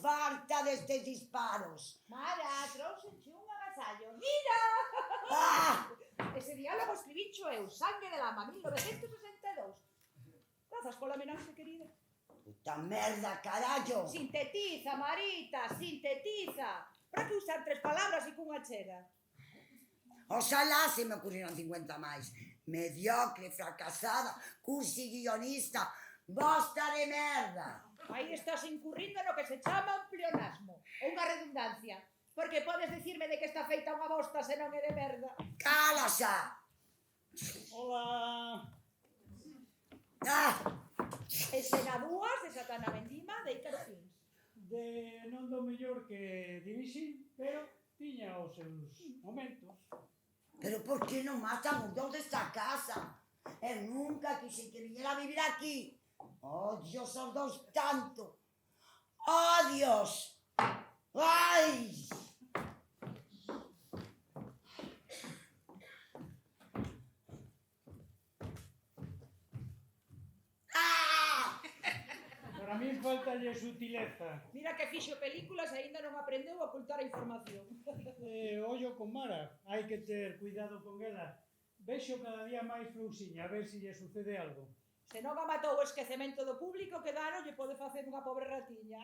farta destes disparos. Mara, trouxenche un agasallo. Mira! Ah! Ese diálogo escribicho eu, Sangue de Lama, 1962. Grazas pola homenaxe, querida. Puta merda, carallo. Sintetiza, Marita, sintetiza. Para que usar 3 palabras e cunha chega? Oxalá se me ocurriron 50 máis. Mediocre, fracasada, cursi guionista, bosta de merda. Aí estás incurrindo no que se chama un pleonasmo, ou unha redundancia. Porque podes dicirme de que está feita unha bosta se non é de merda. Cala xa. Hola. Ah! Escena 2 de Satana Vendima de Ícaro Films. De non do mellor que dirixi, pero tiña os seus momentos. Pero por que non matan os dous desta casa? Eu nunca quixen que viñera a vivir aquí. Odio os dous tanto. Odios. Ai! Para min faltalle sutileza. Mira que fixo películas e aínda non aprendeu a ocultar a información. Ollo con Mara, hai que ter cuidado con ela. Vexo cada día máis flousiña, a ver se lle sucede algo. Se non a matou o esquecemento do público, que dano lle pode facer unha pobre ratiña.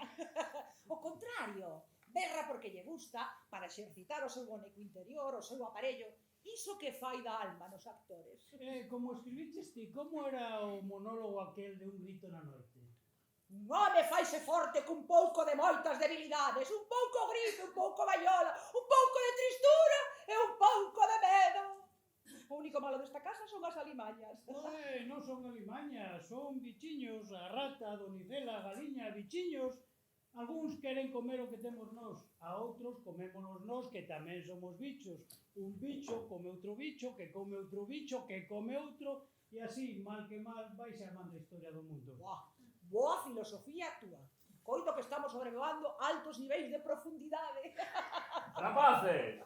O contrario, berra porque lle gusta para exercitar o seu boneco interior, o seu aparello, iso que fai da alma nos actores. Como escribiches ti, como era o monólogo aquel de Un grito na noite? Un home faise forte cun pouco de moitas debilidades, un pouco grito, un pouco baiola, un pouco de tristura e un pouco de medo. O único malo desta casa son as alimañas. Non son alimañas, son bichiños, a rata, a donicela, a galiña, bichiños. Algúns queren comer o que temos nós, a outros comémonos nós que tamén somos bichos. Un bicho come outro bicho, que come outro bicho, que come outro, e así, mal que mal, vai xamando a historia do mundo. Boa filosofía túa. Coito que estamos sobrevoando altos niveis de profundidade. Rapaces!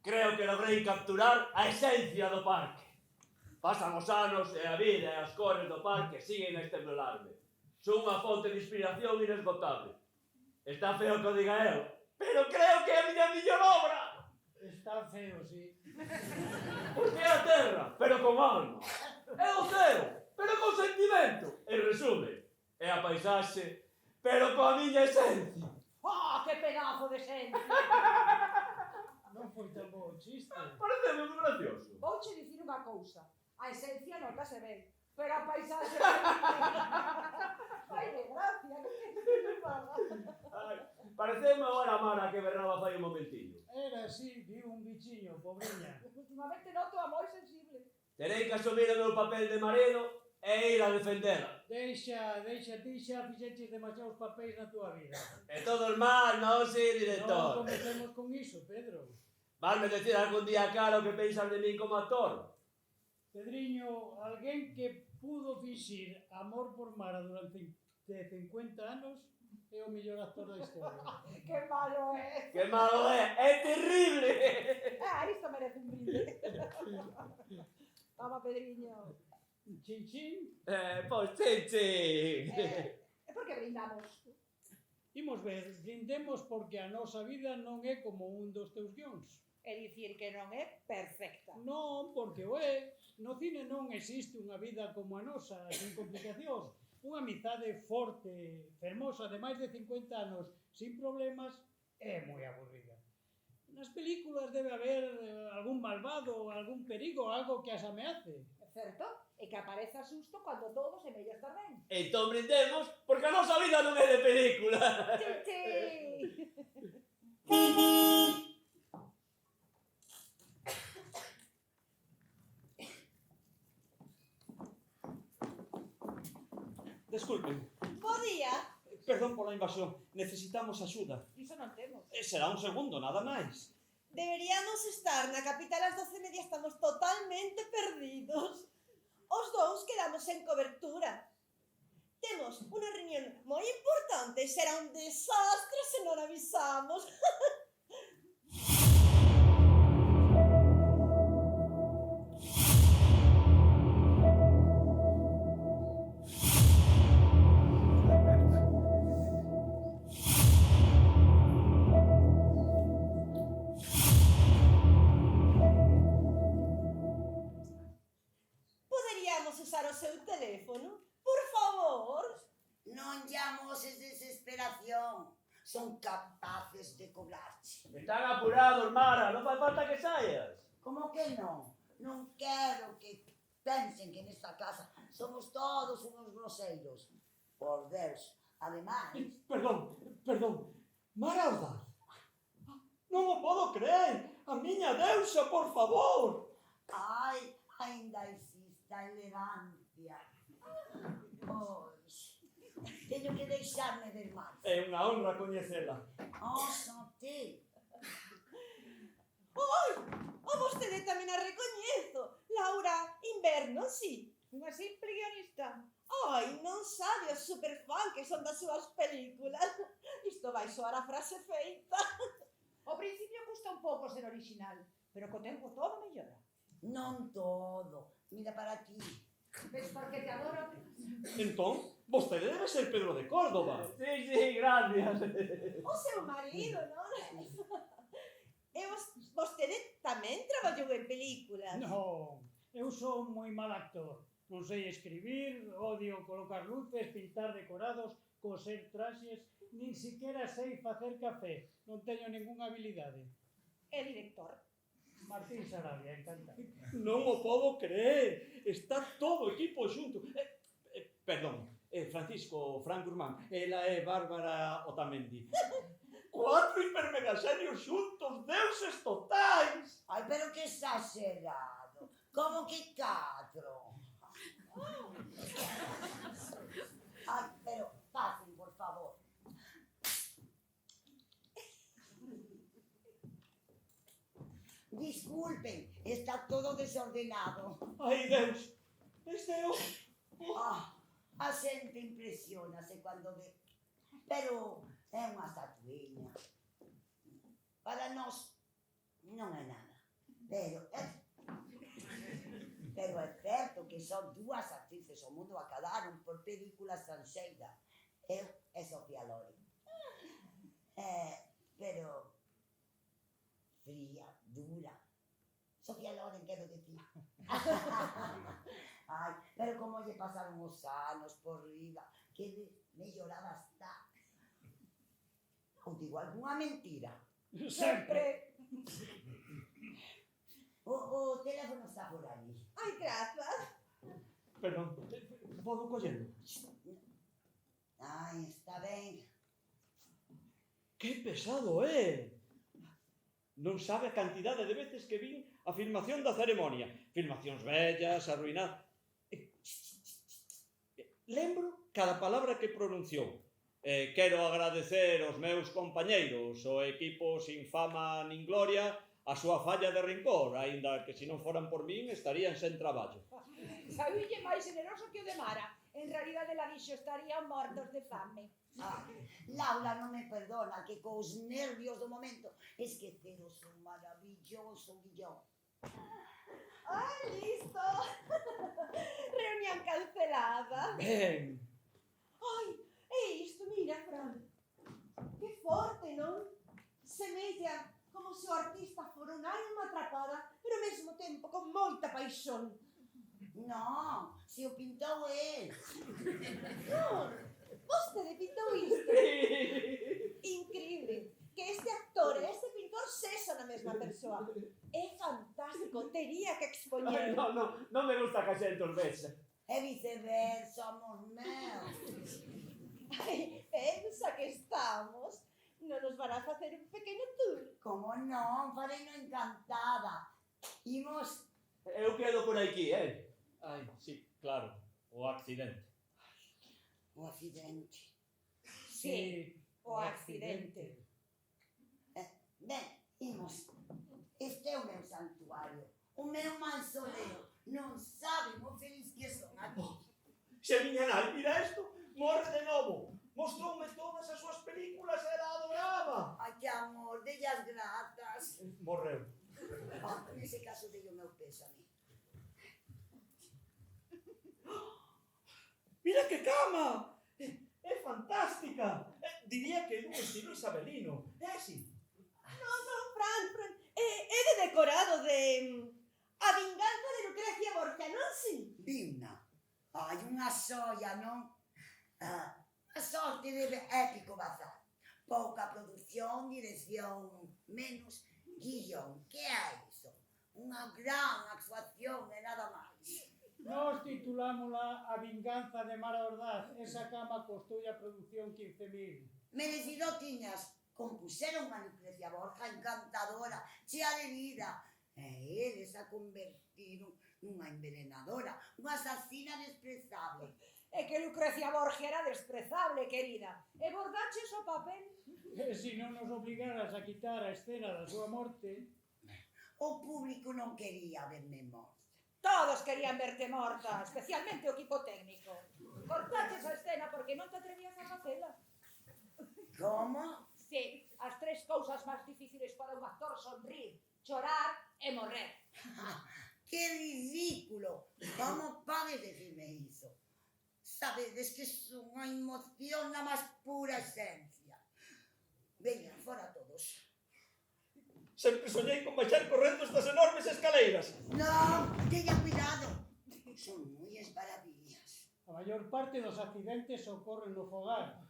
Creo que logrei capturar a esencia do parque. Pasan os anos e a vida e as cores do parque siguen a estimularme. Son unha fonte de inspiración inesgotable. Está feo que o diga eu, pero creo que é a miña mellor obra. Está feo, sí. Porque é a terra, pero con alma. É o ceo, pero con sentimento. En resume, é a paisaxe, pero coa miña esencia. Que pedazo de esencia! Non foi tan bo o chiste. Pareceme moi gracioso. Vouche dicir unha cousa. A esencia notase ben, pero a paisaxe... Ai, que gracia, que paga. Pareceme agora a Mara que berraba fai un momentillo. Era así, vi un bichiño, pobreña. Últimamente noto a moi sensible. Terei que asumir o meu papel de mareno e ir a defendela. Deixa, ti xa fixeches demasiados papéis na túa vida. E todo el mal, non si, Non director. comecemos con iso, Pedro. Valme decir algún día cara o que pensas de min como actor. Pedriño, alguén que pudo fixir amor por Mara durante 50 anos é o mellor actor da historia. Que malo é. Que malo é terrible. Isto merece un brinde. Toma, Pedriño. Chin chin. Pois chichi. E por que brindamos? Imos ver, brindemos porque a nosa vida non é como un dos teus guións. É dicir que non é perfecta. Non, porque o é. No cine non existe unha vida como a nosa, sin complicacións. Unha amizade forte, fermosa, de máis de 50 anos, sin problemas, é moi aburrida. Nas películas debe haber algún malvado, algún perigo, algo que as ameace. Certo? E que apareza susto cando todo se mellor estar ben. Entón brindemos porque a nosa vida non é de película. Chichi! Desculpen, Bo día! perdón pola invasión, necesitamos axuda. Iso non temos. Será un segundo, nada máis. Deberíamos estar na capital ás 12:30, estamos totalmente perdidos. Os dous quedamos sen cobertura. Temos unha reunión moi importante, será un desastre se non avisamos. o seu teléfono? Por favor. Non llamoses desesperación. Son capaces de cobrarche. Están apurados, Mara, non fai falta que saias. Como que non? Non quero que pensen que nesta casa somos todos unos groseiros. Por Deus. Ademais, Perdón. Mara Ordaz. Non o podo creer. A miña deusa, por favor. ai, ainda existe a elegancia. Pois, teño que deixarme ver máis. É unha honra coñecela. Oh, santé. Oi, o vostede tamén a recoñezo. Laura Inverno, si. Unha simple guionista. Ai, non sabe o superfan que son das súas películas. Isto vai soar a frase feita. Ao principio custa un pouco ser original, pero co tempo todo mellora. Non todo. Mira para ti. Ves porque te adoro? Entón, vostede debe ser Pedro de Córdoba. Sí, gracias. O seu marido, non? E vostede tamén traballou en películas. Non, eu son moi mal actor. Non sei escribir, odio colocar luces, pintar decorados, coser traxes, nin siquiera sei facer café. Non teño ningunha habilidade. É director. Martín Sarabia, encantado. Non o podo creer. Está todo o equipo xunto. Perdón, Francisco Fran Gurmán. Ela é Bárbara Otamendi. 4 hipermegasenios xuntos, deuses totais. Ai, pero que exagerado. Como que 4? Ai, pero pasen, por favor. Disculpen, está todo desordenado. Ai, Deus. Este é o... Ah, a xente impresionase cando ve. Pero é unha estatuiña. Para nós non é nada. Pero é certo que son 2 actrices ao mundo acadaron por película estranxeira. Eu e Sofía Loren. Pero fría, dura. Sofía Loren, quero dicir. Ai, pero como lle pasaron os anos por riba, que mellorada está. Ou digo algunha mentira. Sempre. O teléfono está por ali. Ai, grazas. Perdón, podo collelo? Ai, está ben. Que pesado é! Non sabe a cantidade de veces que vin a filmación da ceremonia. Filmacións vellas, arruinadas... Lembro cada palabra que pronunciou. Quero agradecer aos meus compañeiros, o equipo sin fama nin gloria, a súa falla de rincor, aínda que se non foran por min estarían sen traballo. Sabille máis generoso que o de Mara. En realidade la dixo estarían mortos de fame. Ah, Laura non me perdona que cos nervios do momento esqueceros un maravilloso guión. Ah, listo. Reunión cancelada. Ben, Ai, é isto, mira, Fran. Que forte, non? Semella como se o artista fora un alma atrapada, pero ao mesmo tempo con moita paixón. Non, se o pintou el. Non, vostede pintou isto. Increíble que este actor e este pintor sexan a mesma persoa. É fantástico, tería que Ai, expoñer. non me gusta que a xente os vexa. E viceversa, amor meu. Ai, pensa que estamos. Non nos van a facer un pequeno tour. Como non, farei no encantada. Imos... Eu quedo por aquí, ai, sí, claro, o accidente. O accidente. Sí, o accidente. Ben, imos. Este é o meu santuario. O meu mausoleo. Non saben o feliz que son aquí. Se miña nai mira isto, morre de novo. Mostroume todas as súas películas e ela adoraba. Ai, que amor, delle as grazas. Morreu. Ah, nese caso delle o meu pésame. Mira que cama! É fantástica! Diría que é dun estilo isabelino. É así. Non, Fran, é de decorado de... A vinganza de Lucrecia Borgia, non si? Vimna. Hai unha soia, non? A sorte de épico bazar. Pouca produción, dirección, menos guión. Que é iso? Unha gran actuación e nada máis. Nós titulámola A vinganza de Mara Ordaz. Esa cama costoulle a produción 15.000. Merecido tiñas. Compuseron unha Lucrecia Borja encantadora, chea de vida. E eles a convertiron nunha envenenadora, unha asasina desprezable. É que Lucrecia Borgia era desprezable, querida. E bordaches o papel. E se non nos obligaras a quitar a escena da súa morte, O público non quería verme morta. Todos querían verte morta, especialmente o equipo técnico. Cortaches a escena porque non te atrevías a facela. Como? Sí, as tres cousas máis difíciles para un actor son rir, chorar e morrer. Que ridículo! Como podes decirme iso? Sabedes que son unha emoción na máis pura esencia. Veñan, fora todos. Sempre soñei con baixar correndo estas enormes escaleiras. Non, teña cuidado. Son moi esbarabillas. a maior parte dos accidentes ocorren no fogar.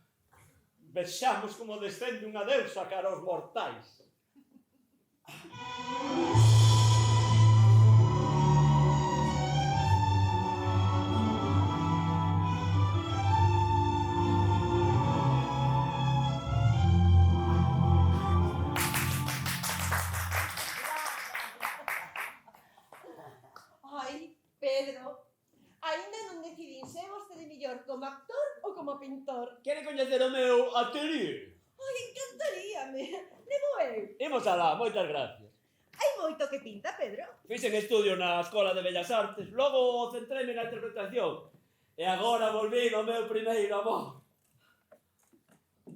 Vexamos como descende unha deusa cara aos mortais. Ai, Pedro, aínda non decidín se é vostede mellor como actor ou como pintor. Quere coñecer o meu atelier? Ai, encantaríame. Levo eu. Imos alá, moitas gracias. Hai moito que pinta, Pedro. Fixen estudio na Escola de Bellas Artes, logo centréme na interpretación. E agora volví ao meu primeiro amor.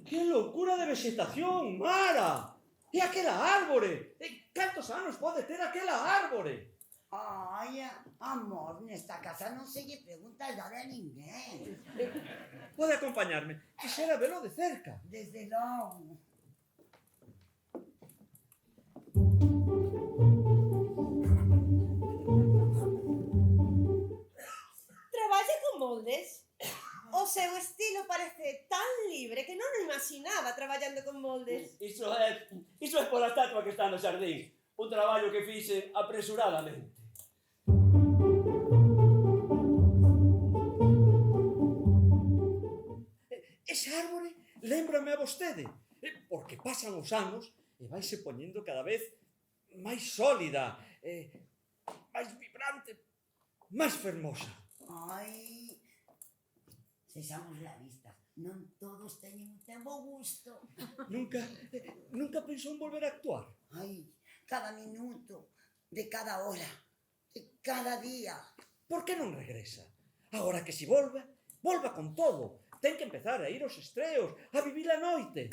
Que loucura de vegetación, Mara! E aquela árbore! E cantos anos pode ter aquela árbore? Ai, amor, nesta casa non se lle pregunta a idade a ninguén. Pode acompañarme. Quixera velo de cerca. Desde logo. Traballa con moldes? O seu estilo parece tan libre que non o imaginaba traballando con moldes. Iso é pola estatua que está no xardín. Un traballo que fixe apresuradamente. Esa árbore lémbrame a vostede, porque pasan os anos e vaise poñendo cada vez máis sólida, máis vibrante, máis fermosa. Ai, sexamos realistas. Non todos teñen o teu bo gusto. Nunca pensou en volver a actuar? Ai, cada minuto, de cada hora, de cada día. Por que non regresa? Agora que si volva con todo. Ten que empezar a ir aos estreos, a vivir a noite.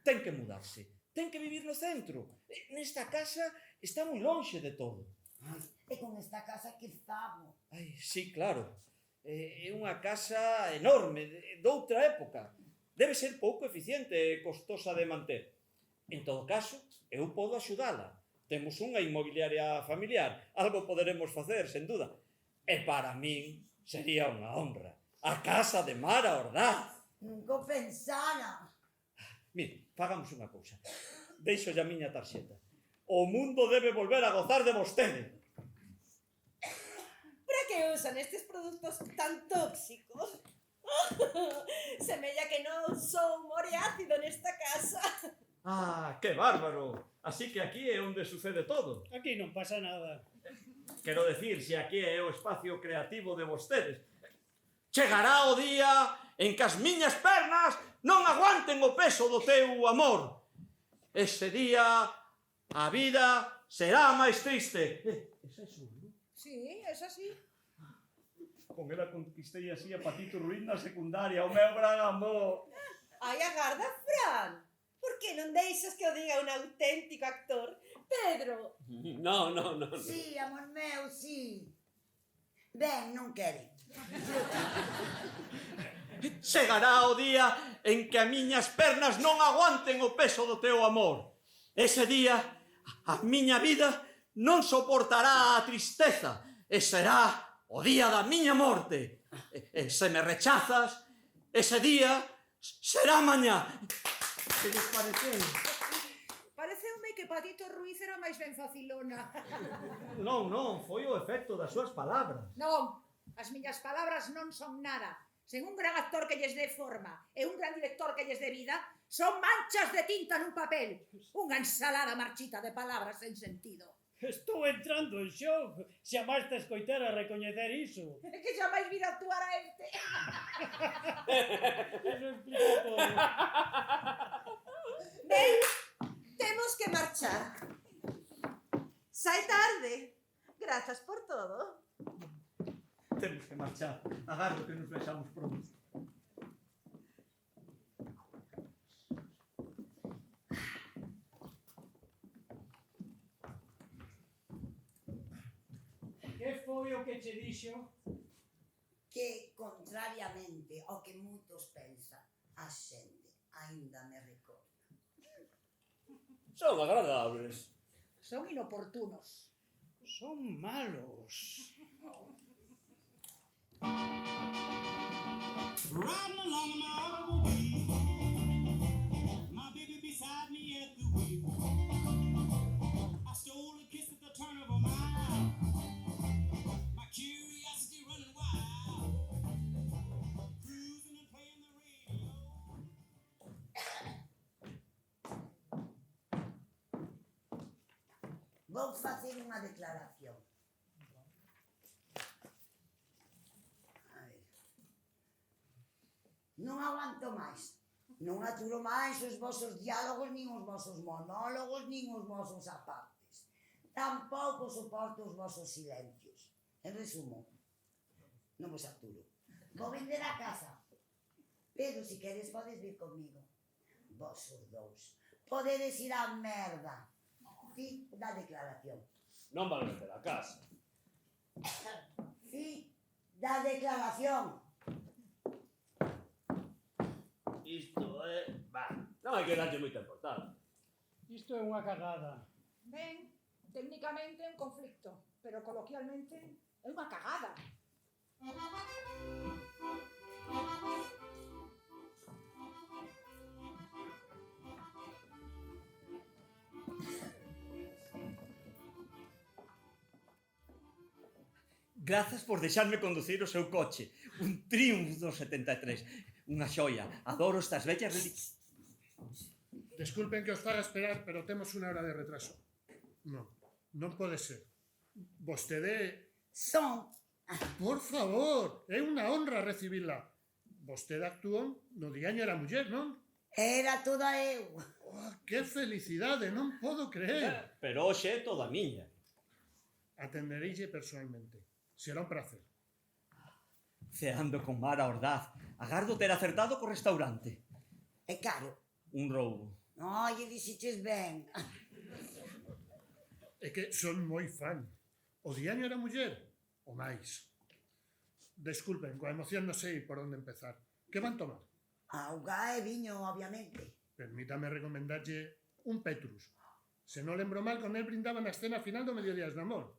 Ten que mudarse, ten que vivir no centro. Nesta casa está moi lonxe de todo. Ai, e con esta casa que famo. Ai, sí, claro. É unha casa enorme, de outra época. Debe ser pouco eficiente e costosa de manter. En todo caso, eu podo axudala. Temos unha inmobiliaria familiar. Algo poderemos facer, sen duda. E para min sería unha honra. A casa de Mara Ordaz. Nunca o pensara. Mire, fagamos unha cousa. Deixo a miña tarxeta. O mundo debe volver a gozar de vostede. Para que usan estes produtos tan tóxicos? Semella que non sou humor e ácido nesta casa. Ah, que bárbaro. Así que aquí é onde sucede todo. Aquí non pasa nada. Quero decir, se aquí é o espacio creativo de vostedes. Chegará o día en que as miñas pernas non aguanten o peso do teu amor. Ese día a vida será máis triste. Esa é súa, non? Sí, es así. Con ela conquistei así a Patito Ruiz na secundaria, o meu gran amor. Ai, agarda, Fran. Por que non deixas que o diga un auténtico actor? Pedro, No. Sí, amor meu, sí. Ben, non quere. Chegará o día en que as miñas pernas non aguanten o peso do teu amor. Ese día a miña vida non soportará a tristeza e será o o día da miña morte. E se me rechazas, ese día será mañá. Que lles pareceu? Pareceume que Patito Ruiz era máis ben facilona. Non, foi o efecto das súas palabras. Non, as miñas palabras non son nada. Sen un gran actor que lles dé forma e un gran director que lles dé vida, son manchas de tinta nun papel. Unha ensalada marchita de palabras sen sentido. Estou entrando en shock. Xamais te escoitara recoñecer iso. É que xa máis vir actuar a este. Eso explica todo. Ben, temos que marchar. Sai tarde. Grazas por todo. Temos que marchar. Agardo que nos vexamos pronto. Que foi o que che dixo? Que, contrariamente ao que moitos pensan, a xente aínda me recorda. Son agradables. Son inoportunos. Son malos. Riding along in my automobile, my baby beside me at the wheel. I stole a kiss at the turn of a mile, my curiosity running wild, cruising and playing the radio. Vou facer unha declaración. A ver. Non aguanto máis. Non aturo máis os vosos diálogos, nin os vosos monólogos, nin os vosos apartes. Tampouco soporto os vosos silencios. En resumo, non vos aturo. Vou vender a casa. Pero, se queres, podes vir comigo. Vos os dous. Podedes ir á merda. Fin da declaración. Non van vender a casa. Fin da declaración. Isto é... Va, non hai que darlle moita importancia. Isto é unha cagada. Ben, técnicamente é un conflicto, pero coloquialmente é unha cagada. Grazas por deixarme conducir o seu coche. Un Triumph do 73. Unha xoia. Adoro estas vellas reliquias. Disculpen que os faga esperar, pero temos unha hora de retraso. Non pode ser. Vostede... Son. Por favor, é unha honra recibila. Vostede actuou no Diaño da Muller, non? Era toda eu. Oh, que felicidade, non podo creer. Pero hoxe é toda miña. Atendereille personalmente. Será un prazer. Ceando con Mara Ordaz. Agardo ter acertado co restaurante. É caro. Un roubo. Ai, dixeches ben. É que son moi fan. O Diaño da Muller, o máis. Disculpen, coa emoción non sei por onde empezar. Que van tomar? Auga e viño, obviamente. Permítame recomendarlle un Petrus. Se non lembro mal, con el brindaba na escena final do Mediodías de Amor.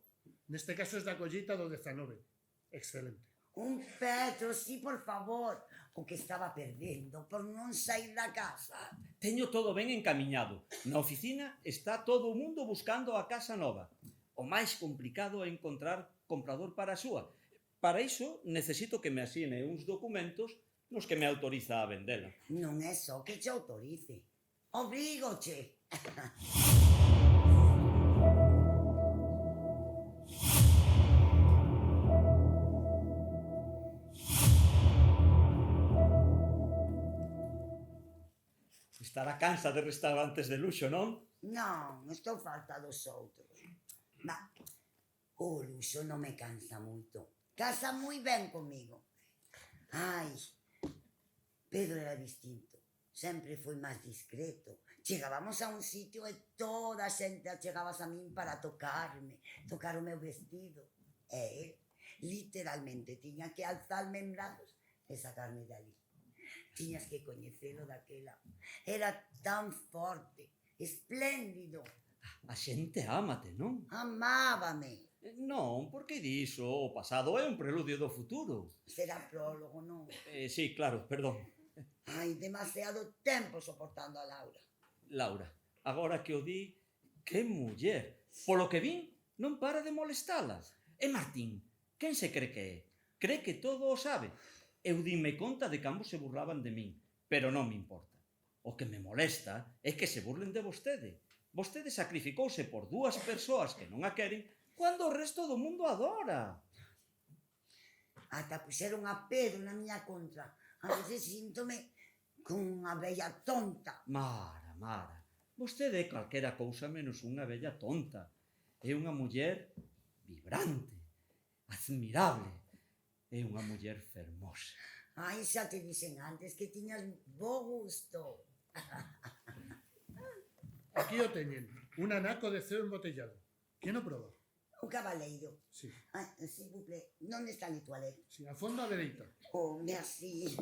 Neste caso é da collita do 19. Excelente. Un Petro, sí, por favor. O que estaba perdendo por non sair da casa. Teño todo ben encamiñado. Na oficina está todo o mundo buscando a casa nova. O máis complicado é encontrar comprador para a súa. Para iso, necesito que me asine uns documentos nos que me autoriza a vendela. Non é só que te autorice. Obrígoche. Estará cansa de restaurantes de luxo, non? Non, estou falta dos outros. Ma, o luxo non me cansa moito. Casa moi ben comigo. Ai, Pedro era distinto. Sempre foi máis discreto. Chegábamos a un sitio e toda a xente chegabas a min para tocarme, tocar o meu vestido. E el, literalmente, tiña que alzarme en brazos e sacarme de ali. Tiñas que coñecelo daquela. Era tan forte, espléndido. A xente ámate, non? Amábame. Non, porque diso, o pasado é un preludio do futuro. Será prólogo, non? Sí, claro, perdón. Hai demasiado tempo soportando a Laura. Laura, agora que o di, que muller. Polo que vin, non para de molestala. E Martín, quen se cree que é? Cree que todo o sabe. Eu dime conta de que ambos se burlaban de min, pero non me importa. O que me molesta é que se burlen de vostede. Vostede sacrificouse por dúas persoas que non a queren cando o resto do mundo adora. Ata puxeron a pedo na miña contra. A veces síntome con unha bella tonta. Mara, vostede é calquera cousa menos unha vella tonta. É unha muller vibrante, admirable. É unha muller fermosa. Ai, xa te dixen antes que tiñas bo gusto. Aquí o teñen, un anaco de ceo embotellado. Quen o proba? Un cabaleiro. Sí, Ai, s'il vous plaît, non está ni toilette. sí, a fondo a dereita. Oh, merci.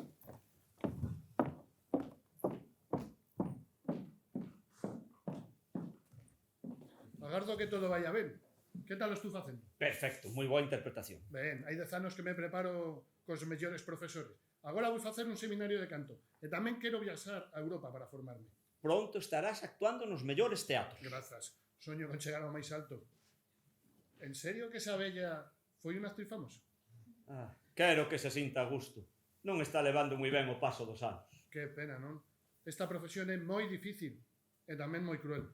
Agardo que todo vaya ben. Que tal o estou facendo? Perfecto, moi boa interpretación. Ben, hai 10 anos que me preparo cos mellores profesores. Agora vou facer un seminario de canto. E tamén quero viaxar a Europa para formarme. Pronto estarás actuando nos mellores teatros. Grazas. Soño con chegar ao máis alto. En serio que esa bella foi unha actriz famosa? Quero que se sinta a gusto. Non está levando moi ben o paso dos anos. Que pena, non? Esta profesión é moi difícil e tamén moi cruel.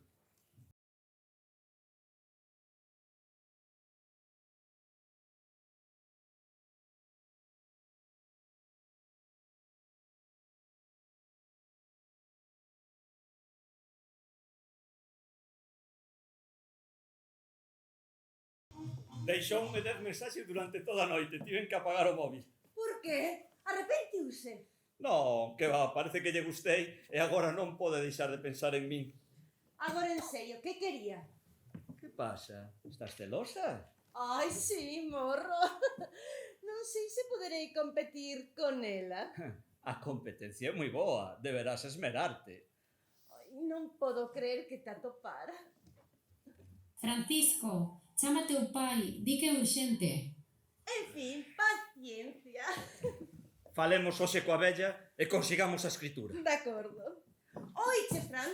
Deixoume 10 mensaxes durante toda a noite. Tiven que apagar o móvil. Por qué? Arrepentiuse? Non, que va, parece que lle gustei e agora non pode deixar de pensar en min. Agora en serio, que quería? Que pasa? Estás celosa? Ai, sí, morro. Non sei se poderei competir con ela. A competencia é moi boa. Deberás esmerarte. Ai, non podo creer que te atopara. Francisco, chama teu pai, di que é urxente. En fin, paciencia. Falemos hoxe coa vella e consigamos a escritura. De acordo. Oiche, Fran,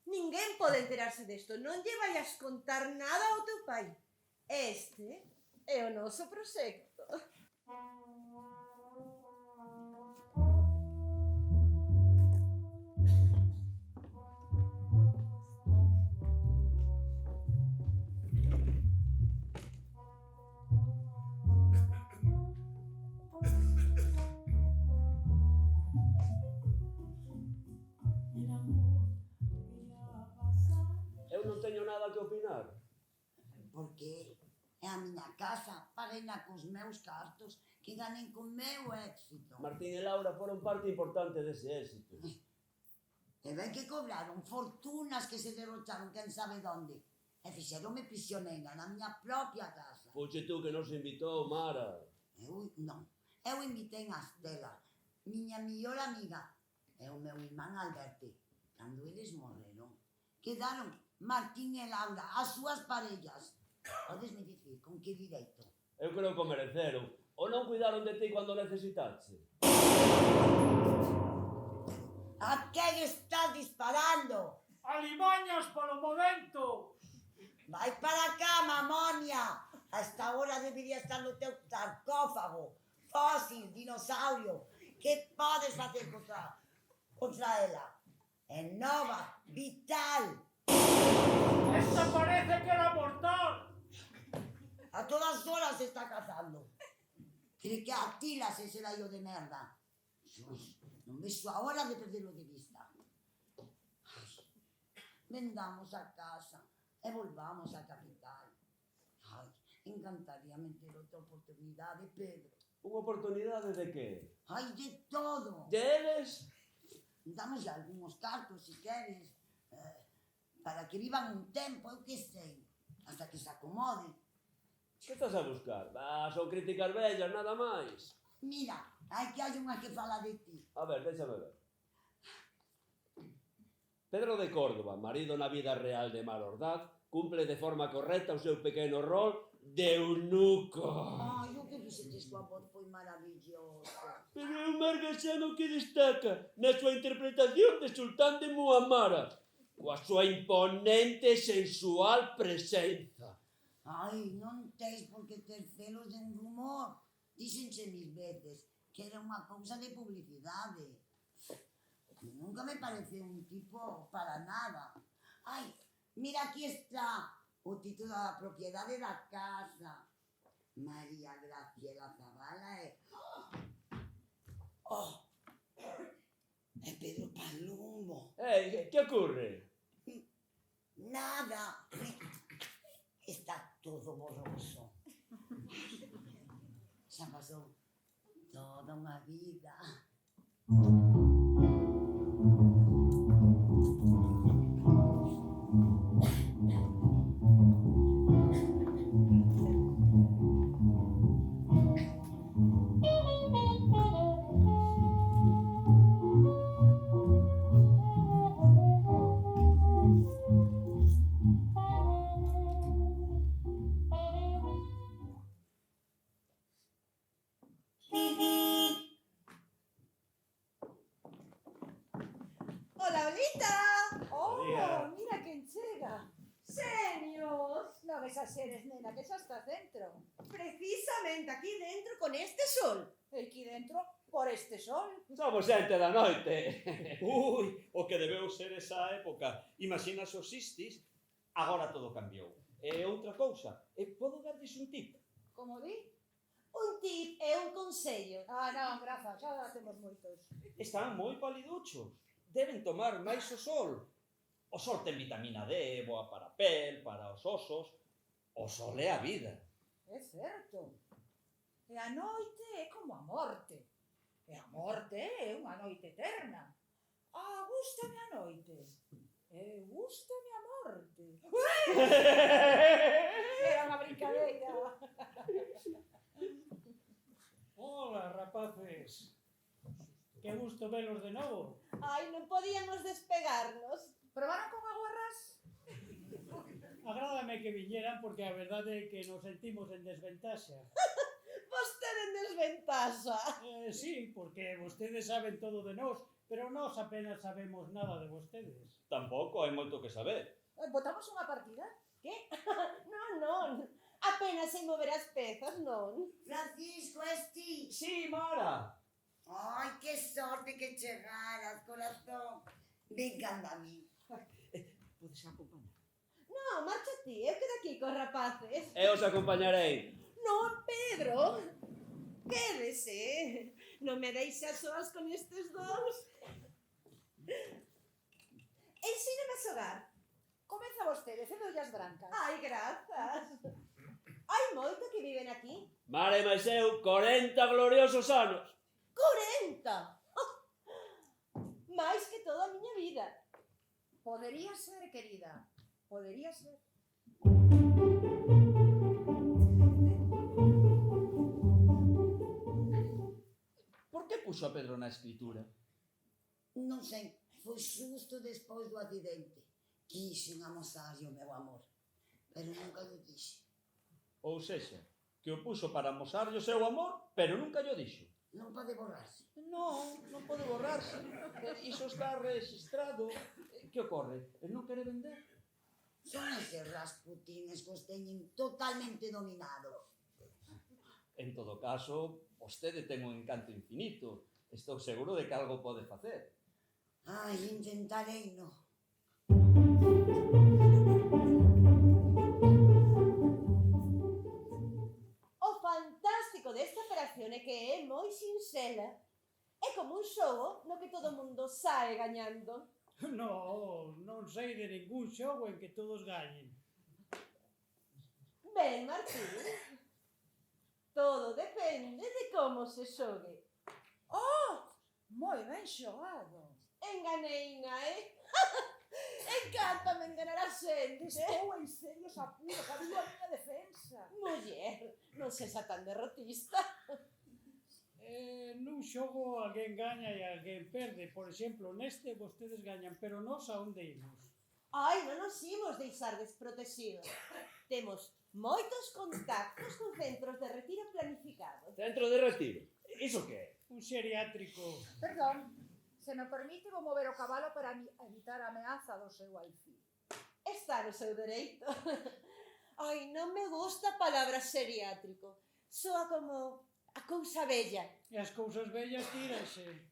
ninguén pode enterarse desto. Non lle vayas contar nada ao teu pai. Este é o noso proxecto. Eu non teño nada que opinar. Porque é a miña casa, parena cos meus cartos, que ganen con meu éxito. Martín e Laura foron parte importante dese éxito. E ben que cobraron fortunas que se derrocharon quen sabe donde. E fixeronme prisioneira na miña propia casa. Fuche tú que nos invitou, Mara. Eu invitei a Estela, miña millor amiga, e o meu irmán Alberto. Cando eles morreron, quedaron Martín e Laura, as súas parellas. Podesme dicir con que direito? Eu creo que o mereceron. Ou non cuidaron de ti cando necesitaste? A quen estás disparando? Alimañas polo momento! Vai para a cama, monia! A esta hora debería estar no teu sarcófago. Fósil, dinosaurio. Que podes facer contra ela? É nova, vital. Esta parece que era mortal! A todas horas se está cazando. Cree que atilas ese rayo de merda. Non vexo a hora de perderlo de vista. Vendamos a casa e volvamos á capital. Ai, encantaríame ter outra oportunidade, Pedro. Unha oportunidade de que? Ai, de todo. Deles? Damos algúns cartos, se queres, para que vivan un tempo, eu que sei, hasta que se acomode. Que estás a buscar? Son criticar vellas, nada máis. Mira, hai que hai unha que fala de ti. A ver, déxame ver. Pedro de Córdoba, marido na vida real de Mar Ordaz, cumple de forma correcta o seu pequeno rol de eunuco. Ai, o que fixetes coa voz foi maravilloso. Pero é un margasano que destaca na súa interpretación de Sultán de Muamara, coa súa imponente e sensual presenza. Ai, non tes por que ter celos de un rumor. Díxenche mil veces que era unha cousa de publicidade. Nunca me pareceu un tipo para nada. Ai, mira, aquí está o título da propiedade da casa. María Graciela Zavala e... Oh! É Pedro Palumbo. Que ocurre? Nada. Está todo borroso. Xa pasou toda unha vida. Hola, Olita. Oh, Día. mira quen chega. Serios. Non exaxeres, nena, que xa estás dentro. Precisamente aquí dentro con este sol. E aquí dentro, por este sol. Somos xente da noite. Ui, o que debeu ser esa época. Imaginas os sistis, agora todo cambiou. E outra cousa, podo darlles un tip. Como di? Un tip e un consello. Ah, non, grazas, xa temos moitos. Están moi paliduchos. Deben tomar máis o sol. O sol ten vitamina D, boa para a pel, para os osos. O sol é a vida. É certo. E a noite é como a morte. E a morte é unha noite eterna. Ah, gústame a noite. E gústame a morte. Era unha brincadeira. Hola, rapaces. Que gusto velos de novo. Ai, non podíamos despegarnos. Probaron con aguarrás? Agrádame que viñeran porque a verdade é que nos sentimos en desventaxa. Vostede en desventaxa. Sí, porque vostedes saben todo de nós, pero nós apenas sabemos nada de vostedes. Tampouco hai moito que saber. Botamos unha partida? Que? Non. Apenas sei mover as pezas, non. Francisco, es ti. Sí, Mara. Ai, que sorte que chegaras, corazón. Vengan a mí. Podes acompañar. Non, marcha ti, eu quedo aquí cos rapaces. Eu os acompañarei. Non, Pedro. Quédese. Non me deixas soas con estes dous. Ensíname a xogar. Comeza vostede, cedo as brancas. Ai, grazas. Hai moito que viven aquí. Mare máis eu, 40 gloriosos anos. 40. Máis que toda a miña vida. Podería ser, querida. Podería ser. Por que puxo a Pedro na escritura? Non sei, foi xusto despois do accidente. Quixen amosarlle o meu amor, pero nunca lle dixe. Ou sexa, que o puxo para amosarlle o seu amor, pero nunca llo dixo. Non pode borrarse. Non pode borrarse. Iso está registrado. Que ocorre? El non quere vender? Son eses rasputines que os teñen totalmente dominados. En todo caso, vostede ten un encanto infinito. Estou seguro de que algo pode facer. Ai, intentarei, no. O fantástico desta operación é que é moi sinxela. É como un xogo no que todo mundo sae gañando. Non sei de ningún xogo en que todos gañen. Ben, Martín. Todo depende de como se xogue. Moi ben xogado. Enganeina, Encántame enganar a xente. Estou en serios apuros, a miña defensa. Muller, non sexa tan derrotista. Nun xogo alguén gaña e alguén perde. Por exemplo, neste vostedes gañan, pero nós a onde imos? Ai, non nos imos deixar desprotegidos. Temos moitos contactos con centros de retiro planificados. Centro de retiro. Iso que é? Un xeriátrico. Perdón, se me permite vou mover o cabalo para evitar a ameaza do seu alfil. Está no seu dereito. Ai, non me gusta a palabra xeriátrico. Soa como a cousa bella. E as cousas bellas tíranse.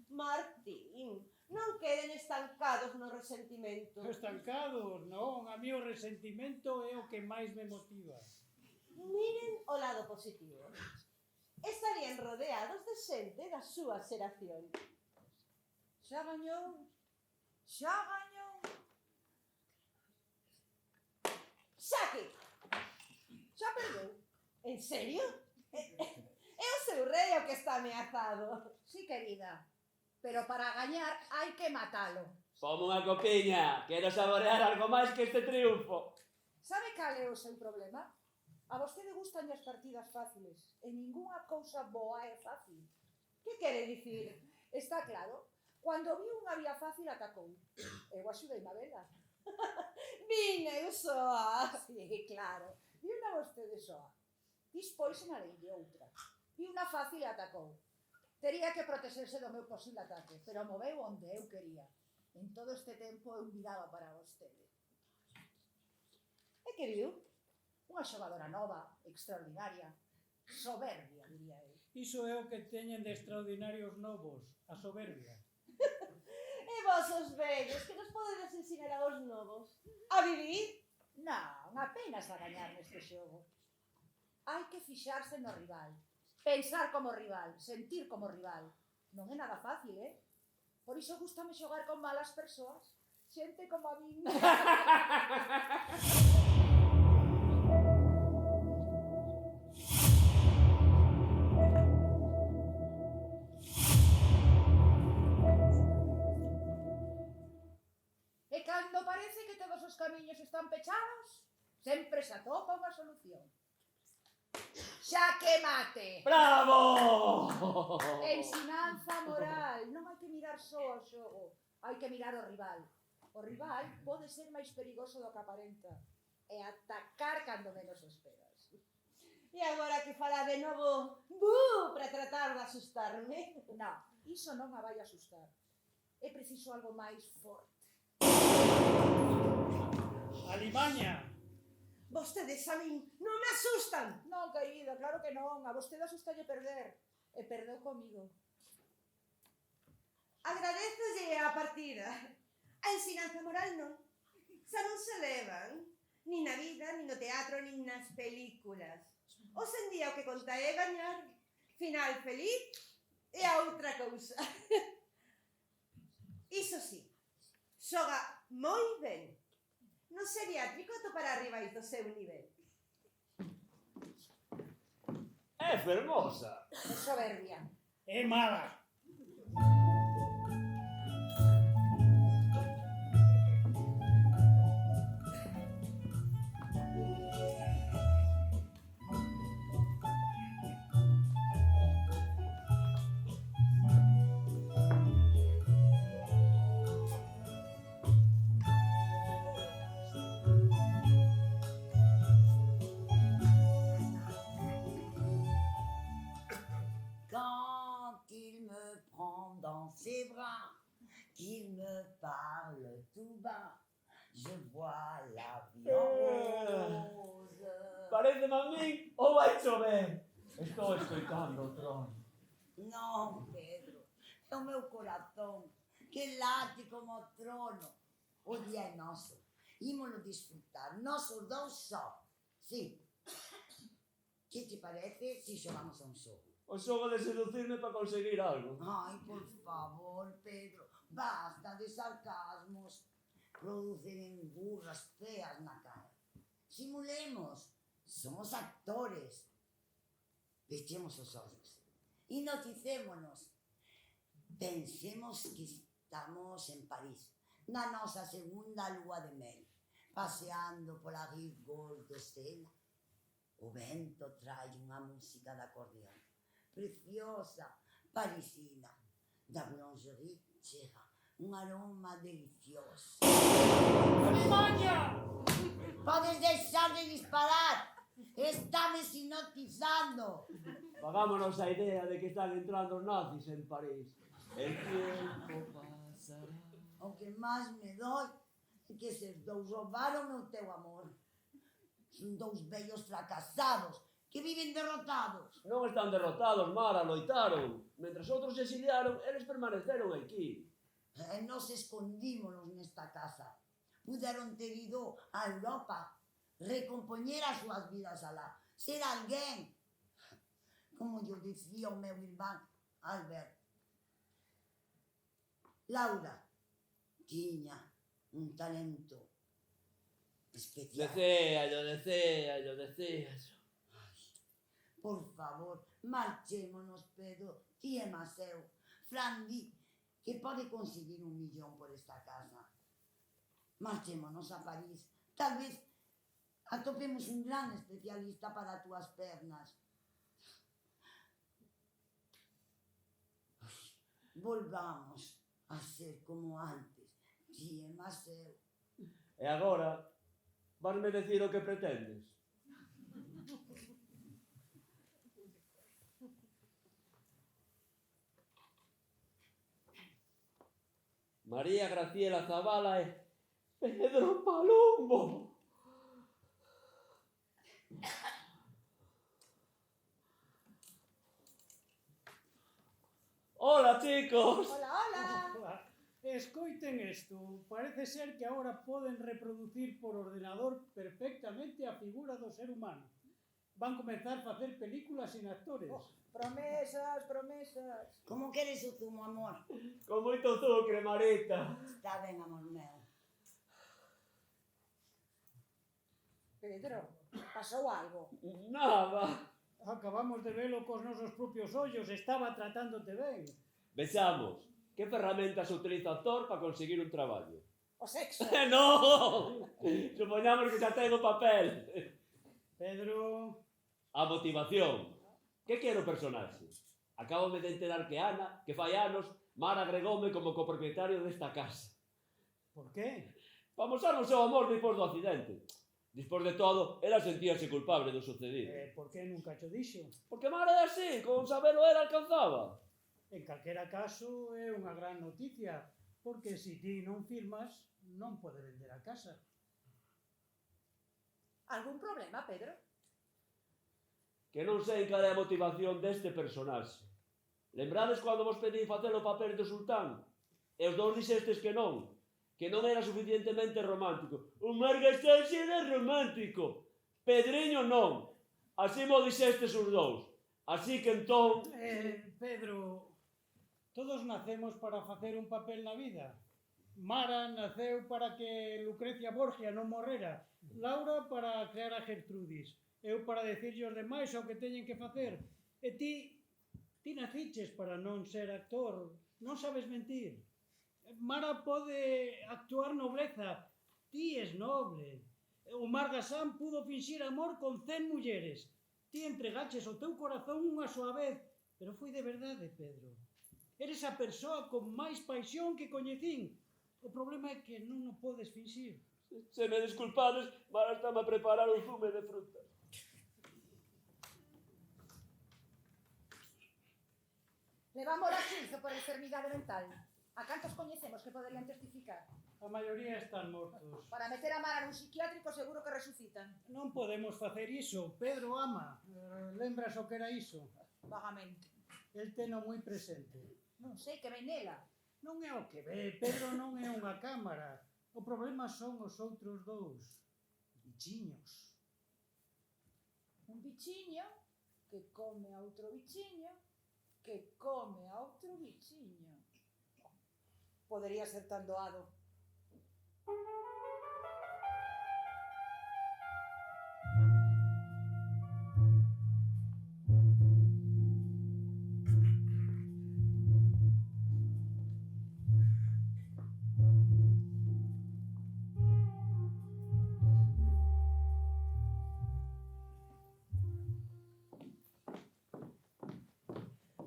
Martín, non queden estancados no resentimento. Estancados, non? A mí o resentimento é o que máis me motiva. Miren o lado positivo. Estarían rodeados de xente da súa xeración. Xa gañou, xa gañou. Saque! Xa perdeu. En serio? É o seu rei o que está ameazado. Sí, querida, pero para gañar hai que matalo. Como unha copiña. Quero saborear algo máis que este triunfo. Sabe cal é o seu problema? A vostede gustan as partidas fáciles e ningunha cousa boa é fácil. Que quere dicir? Está claro, cando viu unha vía fácil atacou. Eu axudei a vela. Vine, eu soa. Sí, claro, viu unha vostede soa. Dispois na lei de outra. Viu unha fácil e atacou. Tería que protexerse do meu posible ataque, pero moveu onde eu quería. En todo este tempo eu miraba para vostede. E que viu? Unha xogadora nova, extraordinaria, soberbia, diría eu. Iso é o que teñen de extraordinarios novos, a soberbia. E vos os vellos, que nos podedes ensinar a vos novos? A vivir? Non, apenas a gañar neste xogo. Hai que fixarse no rival, pensar como rival, sentir como rival. Non é nada fácil, Por iso gustame xogar con malas persoas, xente como a min. E cando parece que todos os camiños están pechados, sempre se atopa unha solución. Xaque mate! Bravo! Ensinanza moral. Non hai que mirar só o xogo, hai que mirar o rival. O rival pode ser máis perigoso do que aparenta e atacar cando menos o esperas. E agora que fala de novo, para tratar de asustarme. Non, iso non a vai asustar. É preciso algo máis forte. Alimaña! Vostedes a min non me asustan. Non, querida, claro que non. A vostede asustalle perder. E perdeu comigo. Agradézolle a partida. A ensinanza moral non. Xa non se levan. Nin na vida, nin no teatro, nin nas películas. Hoxe en día o que conta é gañar. Final feliz e a outra cousa. Iso sí, xoga moi ben. No xeriátrico topará rivais do seu nivel. É fermosa. É soberbia. É mala! Quand il me prend dans ses bras, qu'il me parle tout bas, je vois la vie en rose. Parece a min ou vai chover? Estou escoitando o trono. Non, Pedro, é o meu corazón que late como o trono. O día é noso, ímolo disfrutar, nosos dous só. Sí. Que te parece se xogamos a un xogo? O xogo de seducirme para conseguir algo. Ai, por favor, Pedro, basta de sarcasmos. Producen burras feas na cara. Simulemos, somos actores. Pechemos os ollos. Hipnoticémonos. Pensemos que estamos en París, na nosa segunda lúa de mel, paseando pola rive de Sena. O vento trae unha música de acordeón, preciosa, parisina. Da boulangerie chega un aroma delicioso. Alimaña! Podes deixar de disparar. Estame hipnotizando. Fagámonos a idea de que están entrando os nazis en París. El tiempo pasará. O que máis me doi é que eses dous roubaron o teu amor. Son dous vellos fracasados que viven derrotados. Non están derrotados, Mara, loitaron. Mentres outros se exiliaron, eles permaneceron aquí. E nos escondímonos nesta casa. Puderon ter ido a Europa, recompoñer as súas vidas alá, ser alguén. Como yo dicía o meu irmán, Albert. Laura tiña un talento especial. Decéallo. Por favor, marchémonos, Pedro, ti e Maseu. Fran di que pode conseguir 1 millón por esta casa. Marchémonos a París. Tal vez atopemos un gran especialista para túas pernas. Volvamos a ser como antes, ti e Maseu. E agora, vasme decir o que pretendes? María Graciela Zavala e Pedro Palumbo. Hola, chicos. Hola, hola. Ola, escoiten isto. Parece ser que agora poden reproducir por ordenador perfectamente a figura do ser humano. Van comezar a facer películas sin actores. Promesas, promesas. Como queres o zumo, amor? Con moito zucre, Marita. Está ben, amor meu. Pedro, pasou algo. Nada. Acabamos de velo cos nosos propios ollos. Estaba tratándote ben. Vexamos, que ferramentas utiliza o actor para conseguir un traballo? O sexo. ¡No! Supoñamos que xa ten o papel. Pedro... A motivación. Que quero o personaxe? Acabome de enterar que Ana, que fai anos, Mara agregoume como copropietario desta casa. Por qué? Para mostrar o seu amor despois do accidente. Despois de todo, ela sentíase culpable do sucedido. Por que nunca cho dixo? Porque Mara é así, con sabelo ela alcanzaba. En calquera caso, é unha gran noticia, porque se ti non firmas, non pode vender a casa. Algún problema, Pedro? Que non sei cal é a motivación deste personaxe. Lembrades cando vos pedí facer o papel do sultán? E os dous dixestes que non era suficientemente romántico. O Margasexi era romántico. Pedriño non. Así mo dixestes os dous. Así que entón... Pedro, todos nacemos para facer un papel na vida. Mara naceu para que Lucrecia Borgia non morrera. Laura para crear a Gertrudis. Eu para decirlle aos demais o que teñen que facer. E ti naciches para non ser actor. Non sabes mentir. Mara pode actuar nobleza. Ti es noble. O Margasán pudo finxir amor con 100 mulleres. Ti entregaches o teu corazón unha soa vez. Pero foi de verdade, Pedro. Eres a persoa con máis paixón que coñecín. O problema é que non o podes finxir. Se me desculpades, Mara estame a preparar un zume de fruta. Levamos a xuizo por enfermidade mental. A cantos coñecemos que poderían testificar? A maioría están mortos. Para meter a Mara nun psiquiátrico seguro que resucitan. Non podemos facer iso. Pedro ama. Lembras o que era iso? Vagamente. El teno moi presente. Non sei que ven nela. Non é o que ve. Pedro non é unha cámara. O problema son os outros dous. Bichiños. Un bichiño que come a outro bichiño que come a outro bichiño. Podería ser tan doado.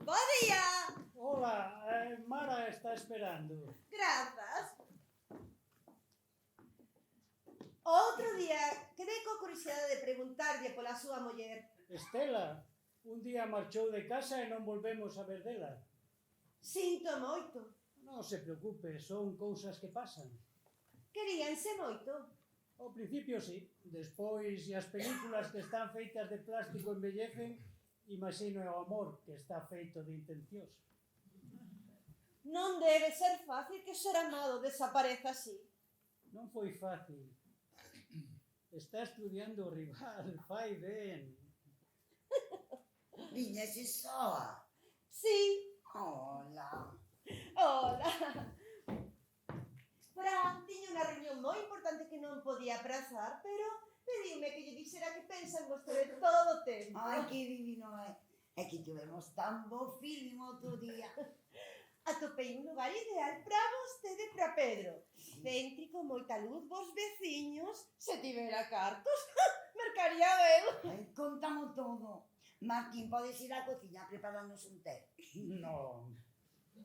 Bo día. Hola, Mara está esperando. Grazas. Outro día coa curiosidade de preguntarlle pola súa muller. Estela, un día marchou de casa e non volvemos a ver dela. Sinto moito. Non se preocupe, son cousas que pasan. Queríanse moito. Ao principio sí, despois e as películas que están feitas de plástico envellecen, imagino o amor que está feito de intencións. Non debe ser fácil que o ser amado desapareza así. Non foi fácil. Está estudiando o rival, fai ben. Viñese soa. Sí, Hola. hola. Fran tiña unha reunión moi importante que non podía aprazar, pero pediume que lle dixera que pensa en vostede todo o tempo. Ai, que divino é. É que tivemos tan bo feeling outro día. Atopei un lugar ideal para vostede e para Pedro. Céntrico, moita luz, vos veciños. Se tivera cartos, mercaría eu. Ai, contamos todo. Martín, podes ir á cociña a prepararnos un té. Non,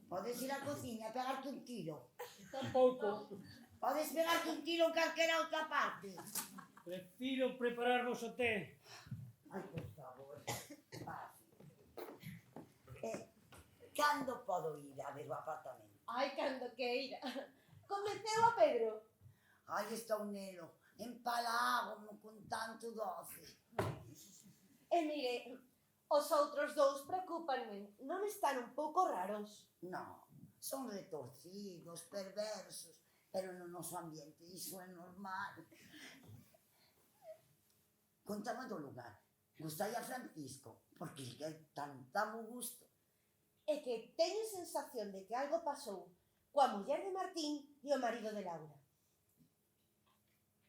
Podes ir á cociña a pegarte un tiro. tampouco. Podes pegarte un tiro en calquera outra parte. Prefiro prepararvos o té. Ai, por favor. Cando podo ir a ver o apartamento? Ai, cando queira. Convenceu a Pedro. Ai, estou nelo. Empalago-me con tanto doce. E mire, os outros dous preocupanme. Non están un pouco raros? No, son retorcidos, perversos, pero no noso ambiente iso é normal. Contame do lugar. Gustai a Francisco, porque el que é tan bo gusto. É que teño sensación de que algo pasou coa muller de Martín e o marido de Laura.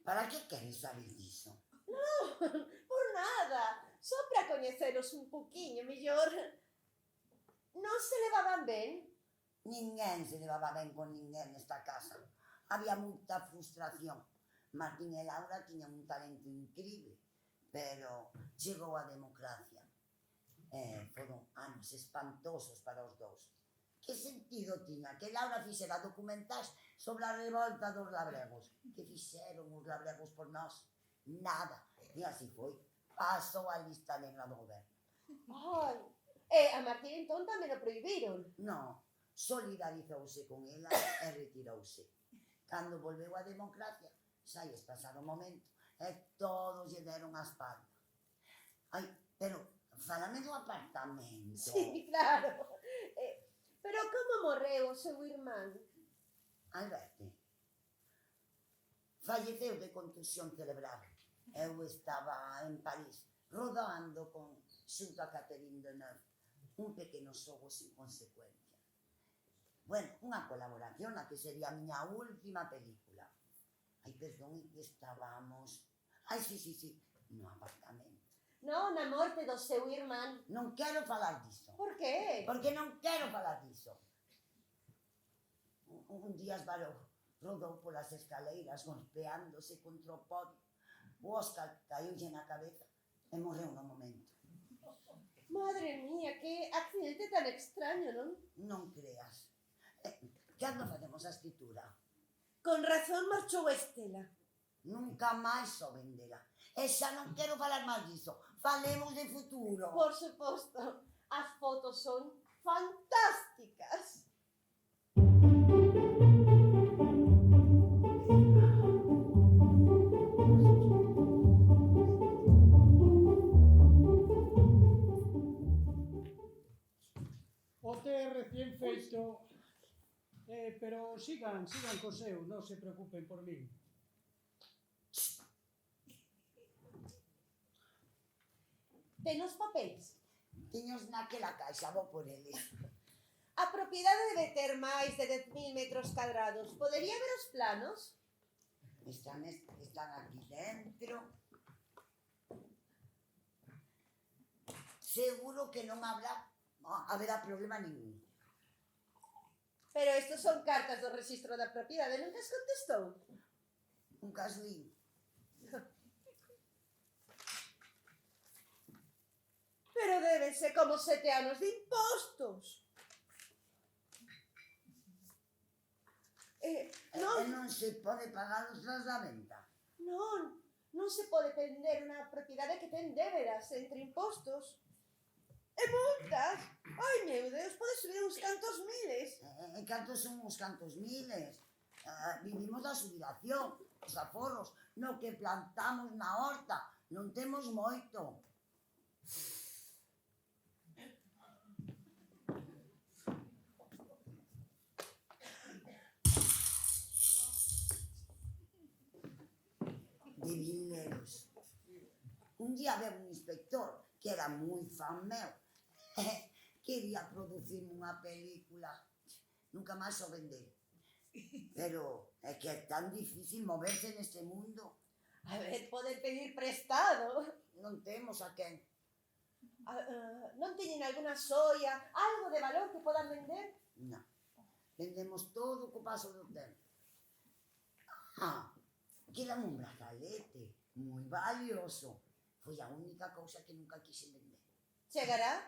Para que queres saber diso? Por nada, só para coñeceros un poquinho mellor. Non se levaban ben? Ninguén se levaba ben con ninguén nesta casa. Había moita frustración. Martín e Laura tiñan un talento incrível, pero chegou a democracia. Foron anos espantosos para os dous. Que sentido tiña que Laura fixera documentais sobre a revolta dos labregos? Que fixeron os labregos por nós? Nada. E así foi. Pasou a lista negra do goberno. Ai, e a Martín entón tamén o prohibiron. Non, solidarizouse con ela e retirouse. Cando volveu a democracia, xa lles pasaron o momento e todos lle deron a espalda. Ai, pero fálame do apartamento. Sí, claro. Pero como morreu o seu irmán? Alberto, falleceu de contusión cerebral. Eu estaba en París, rodando xunto a Catherine Deneuve, un pequeno xogo sin consecuencia. Bueno, unha colaboración na que sería a miña última película. Ai, perdón, que estábamos... Ai, sí, no apartamento. Non, a morte do seu irmán. Non quero falar diso. Por qué? Porque non quero falar diso. Un día esbarou, rodou polas escaleiras, golpeándose contra o podio. O Óscar caíulle na cabeza e morreu no momento. Madre mía, que accidente tan extraño, non? Non creas. Cando facemos a escritura? Con razón marchou Estela. Nunca máis souben dela. E xa non quero falar máis diso. Falemos de futuro. Por suposto, as fotos son fantásticas. O té recién feito. Pero sigan co seu, non se preocupen por min. Ten os papéis. Tiños naquela caixa, vou por eles. A propiedade debe ter máis de 10.000 metros cadrados. Podería ver os planos? Están aquí dentro. Seguro que non haberá problema ningún. Pero estos son cartas do registro da propiedade. Non as contestou? Un casuín. Pero deben ser como 7 anos de impostos. Non se pode pagar os tras da venta. Non, non se pode vender unha propiedade que ten débedas entre impostos e multas. Ai, meu Deus, pode subir uns cantos miles. Cantos son uns cantos miles? Vivimos da xubilación, os aforros, no que plantamos na horta, non temos moito. De dineros. Un día había un inspector que era moi fan meu. Quería producirme unha película. Nunca máis o vendei. Pero é que é tan difícil moverse neste mundo. A ver, pode pedir prestado. Non temos a quen. Non teñen alguna soia, algo de valor que podan vender? Non. Vendemos todo co paso do tempo. Queda un brazalete moi valioso. Foi a única cousa que nunca quise vender. Chegará?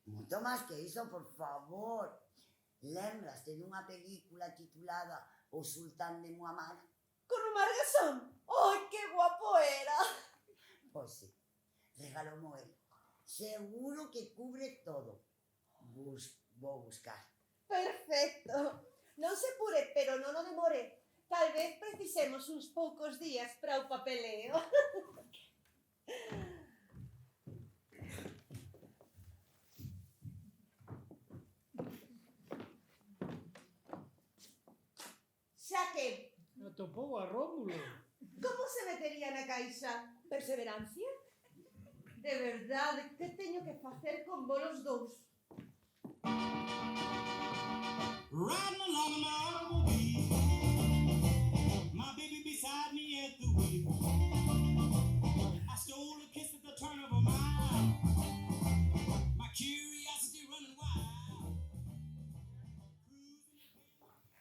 Moito máis que iso, por favor. Lembraste dunha película titulada O Sultán de Muhammad? Con Omar Gasón? Ai, que guapo era! Pois sí, regalou el. Seguro que cubre todo. Vou buscar. Perfecto. Non se pure, pero non o demore. Tal vez precisemos uns poucos días para o papeleo. Xa que, Atopou a Rómulo. como se metería na caixa? Perseverancia? De verdade, que teño que facer con vos dous? Riding along in my automobile, my baby beside me at the wheel. I stole a kiss at the turn of a mile, my curiosity running wild.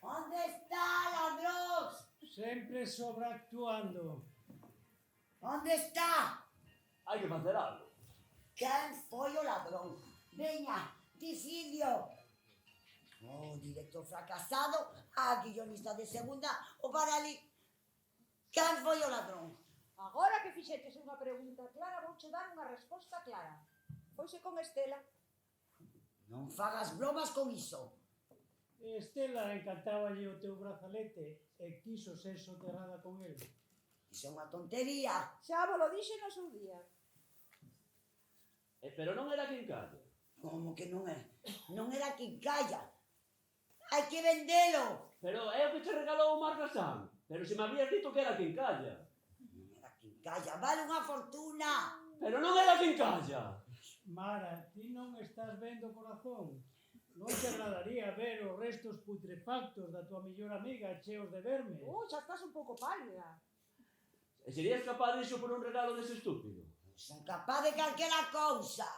Onde está, ladróns? Sempre sobreactuando. Onde está? Hai que facer algo. Quen foi o ladrón? Veña, dicidlo. O director fracasado, a guionista de segunda, o parali. Quen foi o ladrón? Agora que fixeches unha pregunta clara, vouche dar unha resposta clara. Foise con Estela. Non fagas bromas con iso. Estela encantáballe o teu brazalete e quiso ser soterrada con el. Iso é unha tontería. Xa vos lo dixe no seu día. Pero non era quen calla. Como que non é? Non era quincalla. Hai que vendelo. Pero é o que te regalou o Mar Gasán. Pero se me habías dito que era quen calla. Non era quincalla, vale unha fortuna. Pero non era quen calla. Mara, ti non estás vendo corazón. Non te agradaría ver os restos putrefactos da tua mellor amiga cheos de verme. Xa estás un pouco pálida. E serías capaz diso por un regalo dese estúpido? Son capaz de calquera cousa.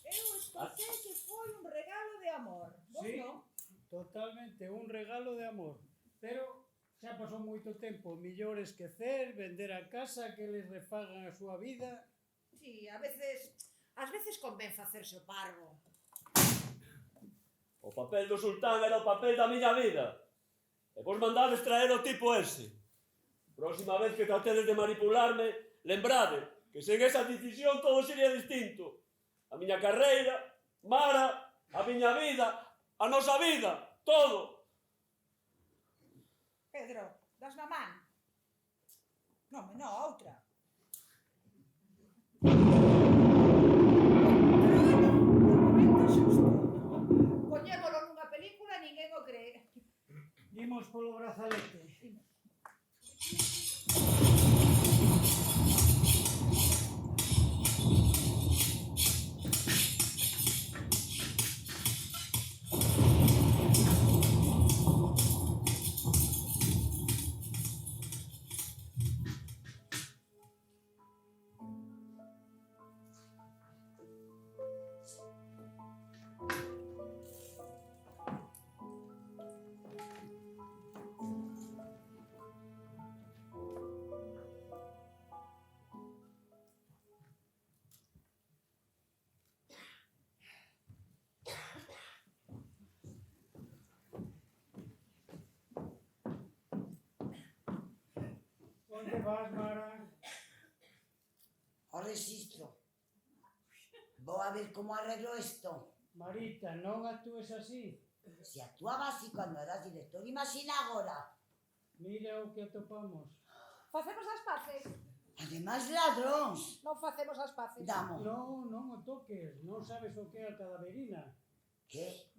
Eu escoitei que foi un regalo de amor. Vos Sí, non? totalmente, un regalo de amor. Pero xa pasou moito tempo, millor esquecer, vender a casa, que les refagan a súa vida. Sí, ás veces convén facerse o parvo. O papel do sultán era o papel da miña vida. E vos mandades traer o tipo ese. Próxima vez que tratedes de manipularme, lembrade que sen esa decisión todo sería distinto. A miña carreira, Mara, a miña vida, a nosa vida, todo. Pedro, das na man? Non, a outra. Momento xusto. Poñémolo nunha película e ninguén o cree. Imos polo brazalete. Onde vas, Mara? O registro. Vou a ver como arreglo isto. Marita, non actúes así. Se actuaba así cando eras director, imagina agora. Mira o que atopamos. Facemos as paces. Ademais, ladróns. Non facemos as paces. Damo. Non o toques. Non sabes o que é a cadaverina. Que?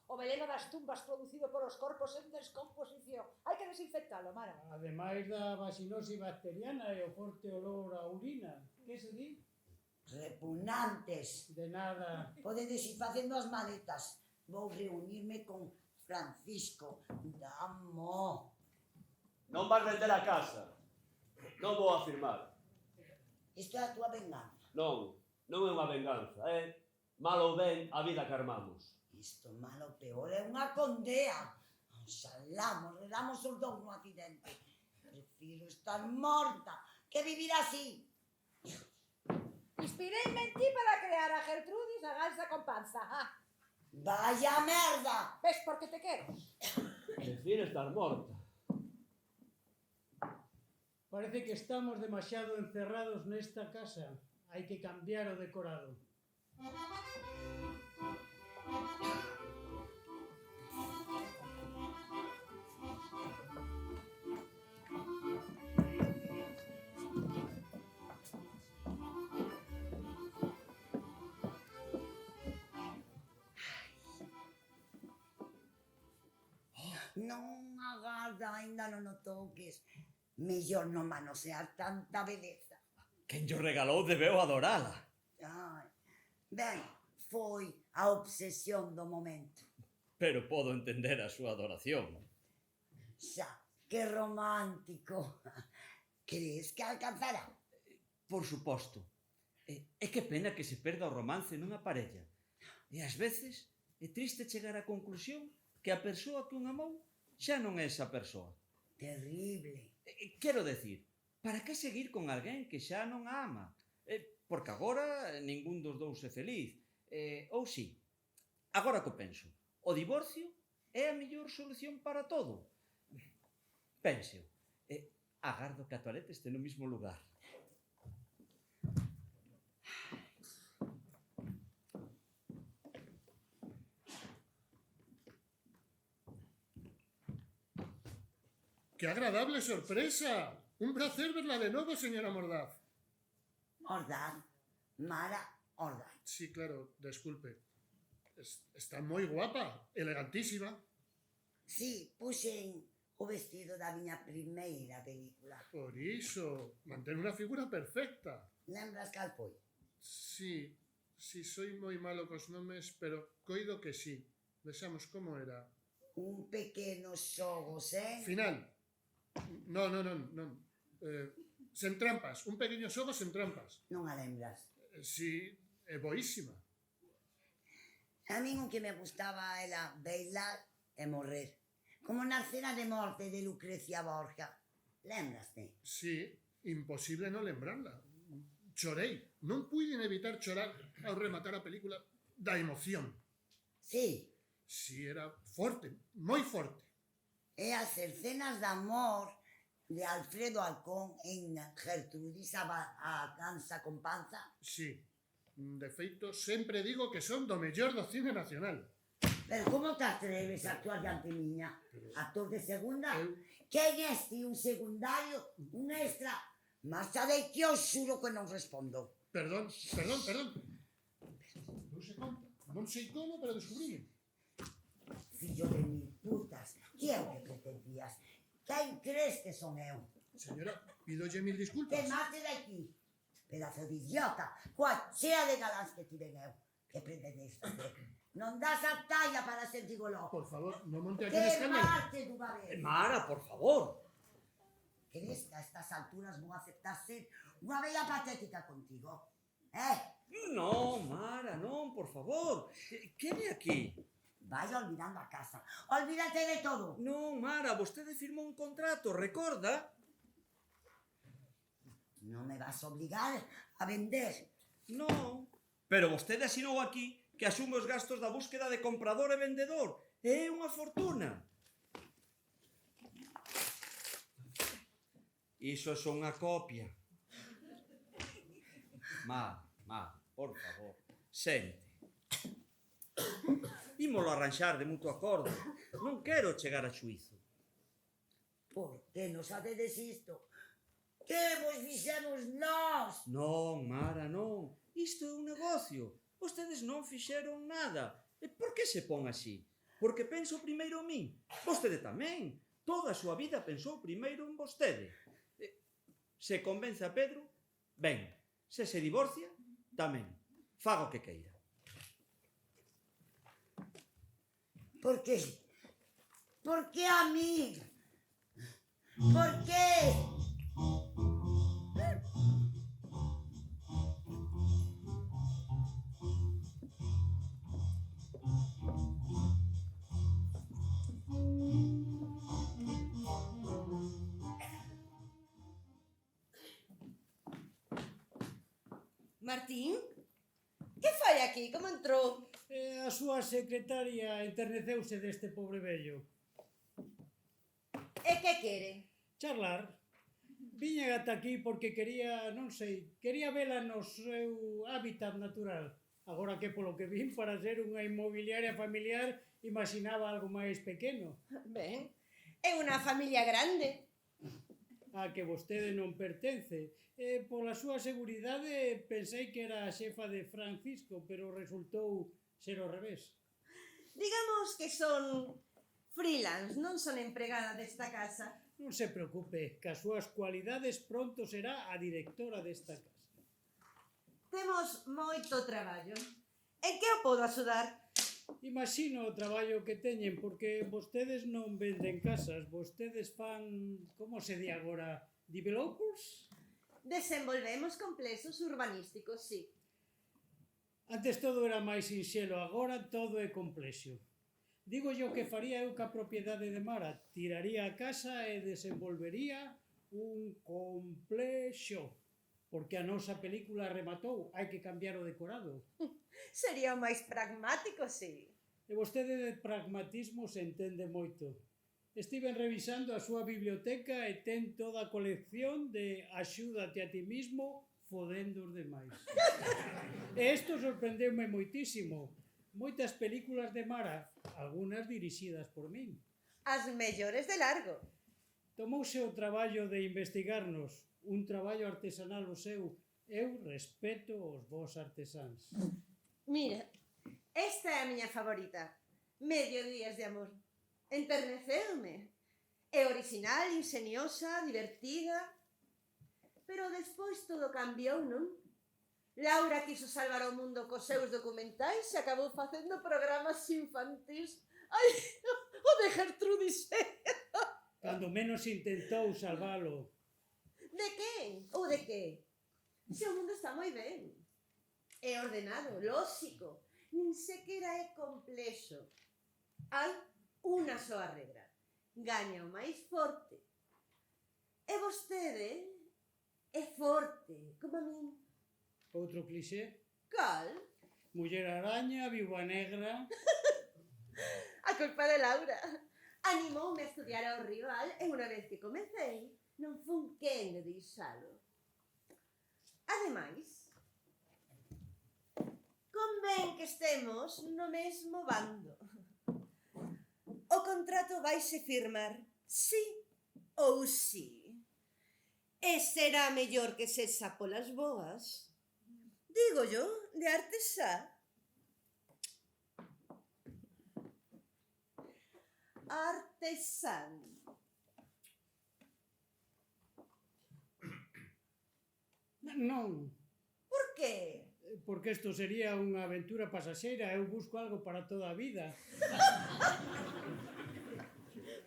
O veleno das tumbas producido polos corpos en descomposición. Hai que desinfectalo, Mara. Ademais da vaginosi bacteriana e o forte olor a urina. Que se di? Repugnantes. De nada. Podedes ir facendo as maletas. Vou reunirme con Francisco. Damo. Non vas vender a casa. Non vou afirmar. Isto é a tua venganza. Non é unha venganza, é mal ou ben a vida que armamos. Isto malo peor é unha condea. Xalamos, redamos os dous no accidente. Prefiro estar morta que vivir así. Inspireime en ti para crear a Gertrudis a gansa con panza. Ah, Vaya merda. ves por que te quero? Prefiro estar morta. Parece que estamos demasiado encerrados nesta casa. Hai que cambiar o decorado. Non agarda, ainda non o toques. Mellor non manosear tanta beleza. Quen yo regalou debeu adorala. Ai, ben, foi a obsesión do momento. Pero podo entender a súa adoración. Xa, que romántico. Crees que alcanzará? Por suposto. É que pena que se perda o romance nunha parella. E ás veces é triste chegar á conclusión que a persoa que un amou xa non é esa persoa. Terrible. Quero decir, para que seguir con alguén que xa non a ama? Porque agora ningún dos dous é feliz. Ou si, agora que o penso, o divorcio é a mellor solución para todo. Pénseo. Agardo que a toalete este no mismo lugar. ¡Qué agradable sorpresa! Un placer verla de nuevo, señora Mordaz. Ordaz, Mara Ordaz. Sí, claro, disculpe. Está moi guapa, elegantísima. Sí, puxen o vestido da miña primeira película. Por iso, mantén unha figura perfecta. Lembras cal foi? Sí, soy moi malo cos nomes, pero coido que sí. Vexamos como era. Un pequeno xogos, eh? Final. Non. Sen trampas, un pequeño xogo sen trampas. Non a lembras. Sí, é boísima. A min o que me gustaba era bailar e morrer. Como na cena de morte de Lucrecia Borja. Lembraste? Sí, imposible non lembrarla. Chorei, non puiden evitar chorar ao rematar a película da emoción. Sí, Sí, era forte, moi forte. e as escenas de amor de Alfredo Alcón en Gertrudis a danza con panza. Sí, de feito, sempre digo que son do mellor do cine nacional. Pero como te atreves a actuar diante miña? Actor de segunda? Eu- Quen és ti, un secundario, un extra? Marcha de que eu xuro que non respondo. Perdón. Non sei como, pero descubrí. Fillo de mil putas, que é o que pretendías? Quen crees que son eu? Señora, pídolle mil Que disculpas. mate de aquí, pedazo de idiota, coa chea de galáns que tiven eu. Que pretendes facer? Non das a talla para ser gigoló. Por favor, non monte aquí Que un escándalo. mate dunha vez. Mara, por favor. Crees que a estas alturas vou aceptar ser unha bella patética contigo? Non, Mara, non, por favor. Quede aquí. Vai olvidando a casa. Olvídate de todo. Non, Mara, vostede firmou un contrato, recorda? Non me vas a obligar a vender. Non. Pero vostede asinou aquí que asume os gastos da búsqueda de comprador e vendedor. É unha fortuna. Iso é só unha copia. Mal, por favor, sente. Ímolo arranxar de mutuo acordo. Non quero chegar a xuizo. Por que nos facedes isto? Que vos fixemos nós? Non, Mara, non. Isto é un negocio. Vostedes non fixeron nada. E por que se pon así? Porque penso primeiro en min. Vostede tamén. Toda a súa vida pensou primeiro en vostede. Se convence a Pedro, ben. Se divorcia, tamén. Faga o que queira. Por qué? Por qué a mí? Por qué? Martín? Que fai aquí? Como entrou? A súa secretaria enterneceuse deste pobre vello. E que quere? Charlar. Viña ata aquí porque quería, non sei, quería vela no seu hábitat natural. Agora que polo que vin para ser unha inmobiliaria familiar imaginaba algo máis pequeno. Ben, é unha familia grande. A que vostede non pertence. Pola súa seguridade pensei que era a xefa de Francisco, pero resultou ser ao revés. Digamos que son freelance, non son empregada desta casa. Non se preocupe, que as súas cualidades pronto será a directora desta casa. Temos moito traballo. En que o podo axudar? Imagino o traballo que teñen, porque vostedes non venden casas, vostedes fan, como se di agora, developers? Desenvolvemos complexos urbanísticos, sí. Antes todo era máis sinxelo, agora todo é complexo. Digo yo que faría eu ca propiedade de Mara, tiraría a casa e desenvolvería un complexo. Porque a nosa película rematou, hai que cambiar o decorado. Sería o máis pragmático, sí. E vostede de pragmatismo se entende moito. Estiven revisando a súa biblioteca e ten toda a colección de axúdate a ti mismo fodendo os demais. E isto sorprendeume moitísimo. Moitas películas de Mara, algunhas dirixidas por min. As mellores de largo. Tomouse o traballo de investigarnos, un traballo artesanal o seu. Eu respeto os vos artesáns. Mira, esta é a miña favorita. Mediodías de amor. Enterneceume. É original, ingeniosa, divertida. Pero despois todo cambiou, non? Laura quiso salvar o mundo cos seus documentais e acabou facendo programas infantís. Ai, o de Gertrudis. Cando menos intentou salvalo. De que? Ou de que? Se o mundo está moi ben. É ordenado, lóxico. Nin sequera é complexo. Hai unha soa regra. Gaña o máis forte. E vostede é forte, como a min. Outro clixé. Cal? Muller araña, viúva negra. A culpa de Laura. Animoume a estudiar ao rival e unha vez que comecei, non fun quen de deixalo. Ademais, convén que estemos no mesmo bando. O contrato vaise firmar sí ou sí. E será mellor que sexa polas boas. Digo yo, de artesá. Artesán. Non, Por que? porque isto sería unha aventura pasaxeira, eu busco algo para toda a vida.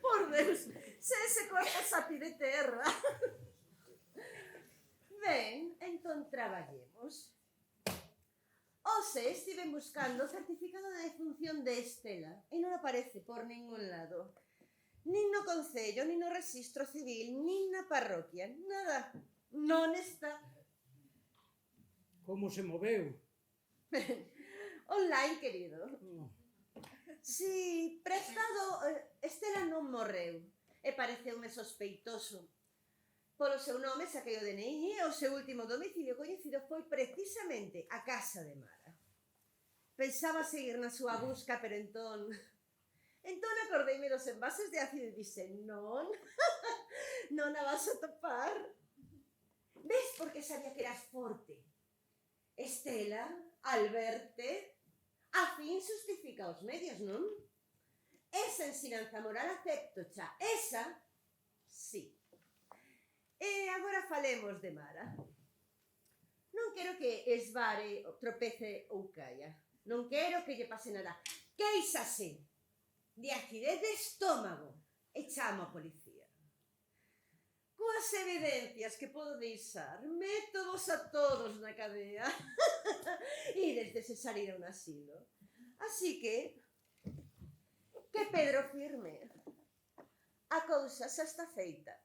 Por Deus, se ese corpo xa pide terra. Ben, entón traballemos. Ose estiven buscando o certificado de defunción de Estela e non aparece por ningún lado. Nin no concello, nin no registro civil, nin na parroquia, nada. Non está. Como se moveu? Online, querido. Oh, Si, prestado, Estela non morreu e pareceume sospeitoso. Polo seu nome saquei o DNI e o seu último domicilio coñecido foi precisamente a casa de Mara. Pensaba seguir na súa busca, pero entón acordeime dos envases de ácido e dixen, non, non a vas a topar. Ves porque sabía que eras forte. Estela, al verte, a fin justifica os medios, non? Esa ensinanza moral acepto, xa, esa, sí. E agora falemos de Mara. Non quero que esvare, tropece ou caia. Non quero que lle pase nada. Quéixase de acidez de estómago e chamo a policía. Coas evidencias que podo deixar, métodos a todos na cadea. E desde se salir a un asilo. Así que Pedro firme. A cousa xa está feita.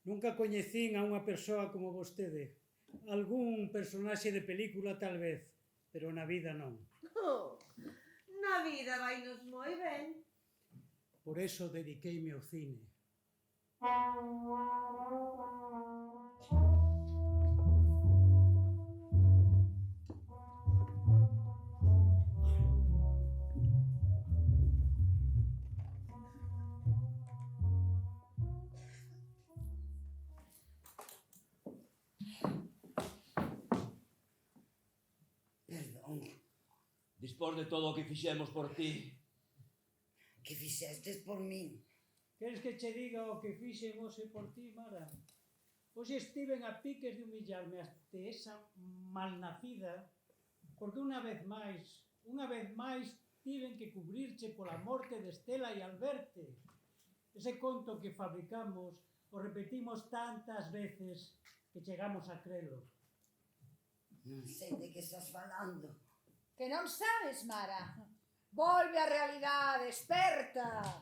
Nunca coñecín a unha persoa como vostede. Algún personaxe de película tal vez, pero na vida non. Oh, na vida vainos moi ben. Por eso dediqueime ao cine. Perdón, Dispós de todo o que fixemos por ti, que fixestes por min. Queres que che diga o que fixen hoxe por ti, Mara? Hoxe estiven a piques de humillarme ante esa malnacida, porque unha vez máis tiven que cubrirche pola morte de Estela e Alberto. Ese conto que fabricamos o repetimos tantas veces que chegamos a crelo. Non sei de que estás falando. Que non sabes, Mara? Volve á realidade, esperta!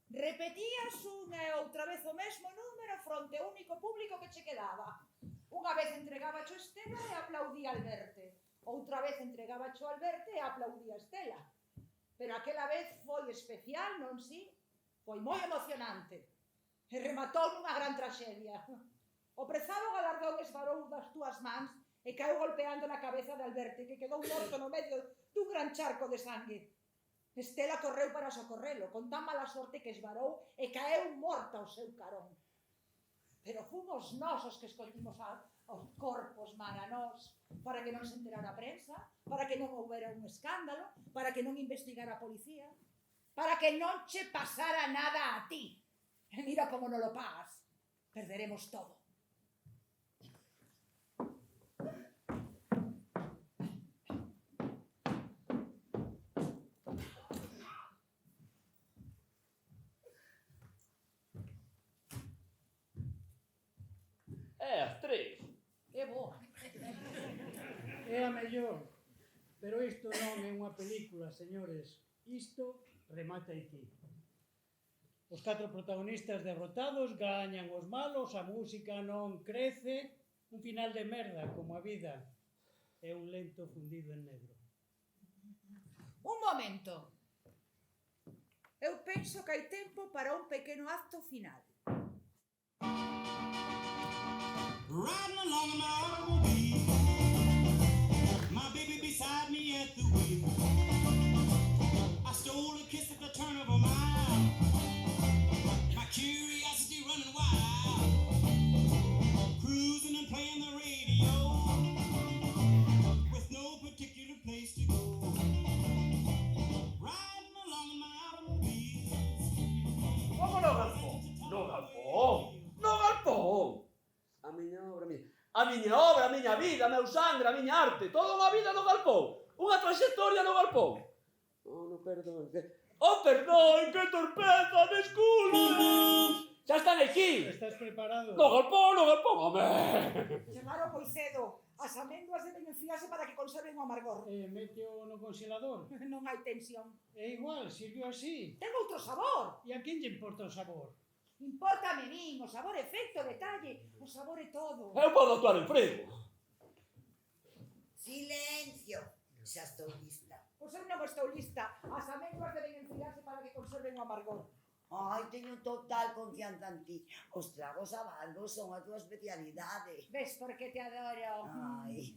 Repetías unha e outra vez o mesmo número fronte ao único público que che quedaba. Unha vez entregaba cho Estela e aplaudía Alberto. Outra vez entregaba cho Alberto e aplaudía Estela. Pero aquela vez foi especial, non si? Foi moi emocionante. E rematou nunha gran traxedia. O prezado galardón esvarou das túas mans e caeu golpeando na cabeza de Alberto, que quedou morto no medio dun gran charco de sangue. Estela correu para socorrelo, con tan mala sorte que esvarou e caeu morta ao seu carón. Pero fomos nós os que escollimos os corpos, Mara, nós, para que non se enterara a prensa, para que non houbera un escándalo, para que non investigara a policía, para que non che pasara nada a ti. E mira como non lo pagas. Perderemos todo. as 3. É boa. É a mellor, pero isto non é unha película, señores. Isto remata aquí. Os 4 protagonistas derrotados gañan os malos, a música non crece, un final de merda, como a vida. É un lento fundido en negro. Un momento. Eu penso que hai tempo para un pequeno acto final. Riding along in my automobile, my baby beside me at the wheel. I stole a kiss at the turn of a mile, my curiosity running wild, cruising and playing the radio, with no particular place to go. Riding along in my automobile. Como no galpón? No galpón? No galpón! A miña obra, a miña vida, meu sangre, a miña arte, toda unha vida no galpón, unha trayectoria no galpón. No, perdón, perdón, que torpeza, desculpe. Xa están aquí. Estás preparado? No galpón, home. Chegaron moi cedo. As amendoas deben enfriarse para que conserven o amargor. Meteo no congelador. Non hai tensión. É igual, sirvió así. Ten outro sabor. E a quen lle importa o sabor? Impórtame min, o sabor efecto, detalle, o sabor é todo. Eu podo actuar en frigo. Silencio. Xa estou lista. Pois eu non estou lista. As amendoas deben enfriarse para que conserven o amargor. Ai, teño total confianza en ti. Os tragos amargos son a túa especialidade. Ves por que te adoro? Ai.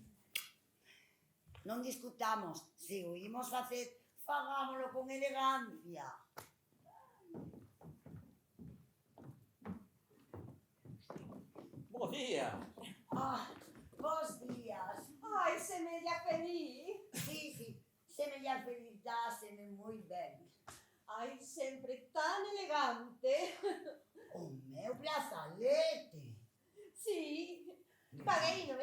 Non discutamos. Se o imos facer, fagámolo con elegancia. Bo día. Ah, bos días. Ai, semella feliz. Sí, semella felizáseme moi ben. Ai, sempre tan elegante. O meu brazalete. Sí, pagueino,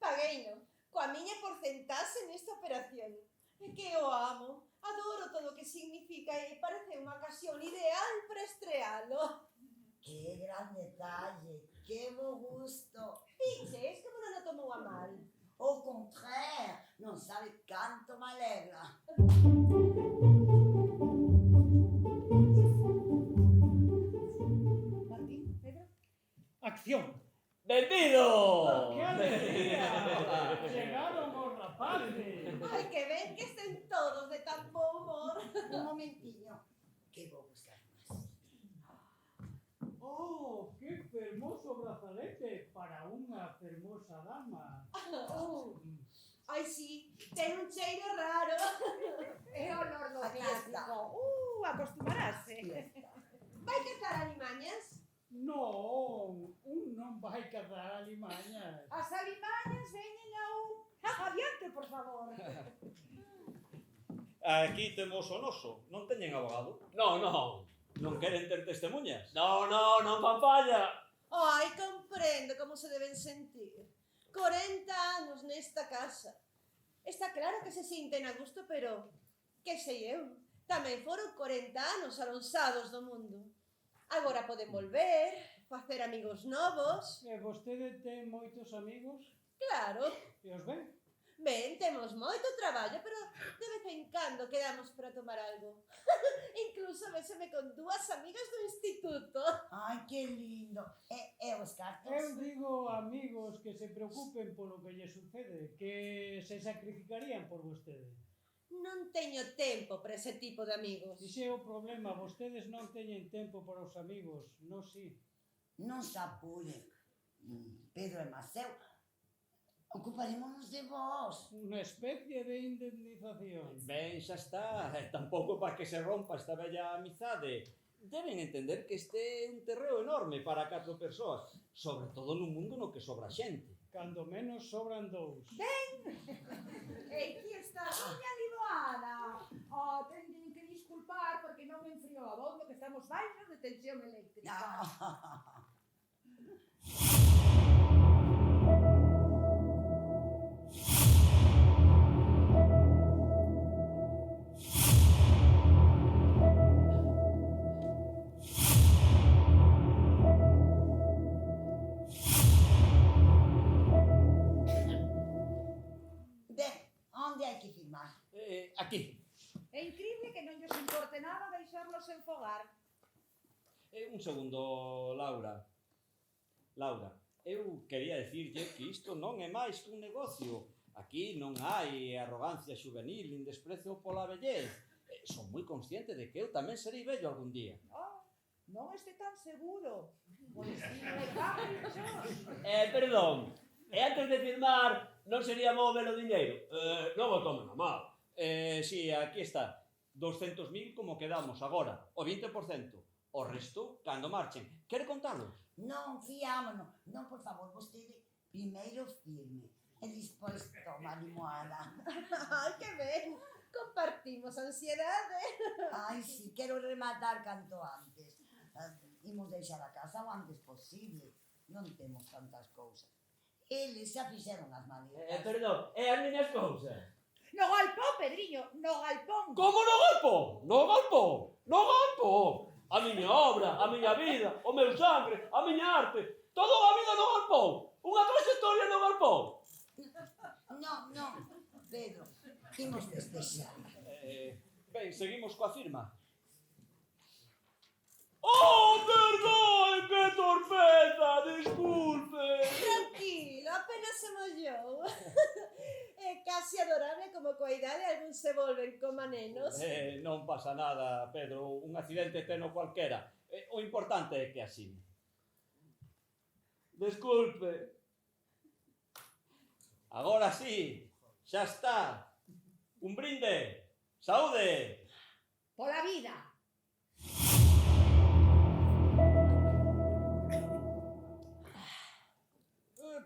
pagueino. Coa miña porcentaxe nesta operación. É que o amo. Adoro todo o que significa e parece unha ocasión ideal para estrealo. Que gran detalle, que bo gusto. Piches, como non o tomou a mal. Au contraire, non sabe canto me alegra. Martín, Pedro? Acción. ¡Benvido! ¡Qué alegría! Chegaron os rapaces. Ai, que ben que estén todos de tan bo humor. Un momentiño, que vou buscar máis. Oh, que fermoso brazalete para unha fermosa dama. Ai, sí, ten un cheiro raro. É o olor do Aquí clásico. Acostumarase. Vai cazar alimañas? Non, non vai cazar alimañas. As alimañas veñen a un... Adiante, por favor. Aquí temos o noso. Non teñen abogado? No. Non queren ter testemunhas? No, non fan falla. Ai, comprendo como se deben sentir. 40 anos nesta casa. Está claro que se sinten a gusto, pero... Que sei eu? Tamén foron 40 anos alonsados do mundo. Agora poden volver, facer amigos novos. E vostede ten moitos amigos? Claro, E os ven? ben, temos moito traballo, pero de vez en cando quedamos para tomar algo. Incluso véseme con 2 amigas do instituto. Ai, que lindo. E os cartos? Eu digo amigos que se preocupen polo que lle sucede, que se sacrificarían por vostede. Non teño tempo para ese tipo de amigos. Dixe o problema, vostedes non teñen tempo para os amigos, non si. Non se apuren. Pedro e Maceu, ocuparémonos de vos. Unha especie de indemnización. Ben, xa está. Tampouco para que se rompa esta bella amizade. Deben entender que este é un terreo enorme para 4 persoas, sobre todo nun mundo no que sobra xente. Cando menos sobran 2. E aquí está a miña liboada. Teñen que disculpar porque non me enfriou a voz, que estamos baixos de tensión eléctrica. Ben, onde hai que firmar? Aquí. É increíble que non lles importe nada deixarlos sen fogar. Un segundo, Laura. Laura, eu quería dicirlle que isto non é máis que un negocio. Aquí non hai arrogancia juvenil nin desprezo pola vellez. Son moi consciente de que eu tamén serei vello algún día. Non este tan seguro. O destino é caprichoso. Perdón. E antes de firmar, non sería mover o diñeiro? Non o tomen a mal. Si, aquí está. 200.000 como quedamos agora, o 20%. O resto, cando marchen. Quere contalo? Non, fiámonos. Non, por favor, vostede primeiro firme e despois toma a limoada. Ai, que ben. Compartimos ansiedade. Ai, si, quero rematar canto antes. Imos deixar a casa o antes posible. Non temos tantas cousas. Eles xa fixeron as maletas. Perdón, e as miñas cousas? No galpón, Pedriño, no galpón. Como no galpón? No galpón? No galpón? A miña obra, a miña vida, o meu sangre, a miña arte, todo a vida no galpón. Unha trayectoria no galpón. Non, Pedro, imos festexar. Ben, seguimos coa firma. ¡Oh, perdón! ¡Qué torpeza! ¡Disculpe! Tranquilo, apenas se mollou. É casi adorable como coa idade algún se volven coma nenos. Non pasa nada, Pedro, un accidente teno cualquera. o importante é que asine. Desculpe. Agora sí, xa está. Un brinde. Saúde. Pola vida.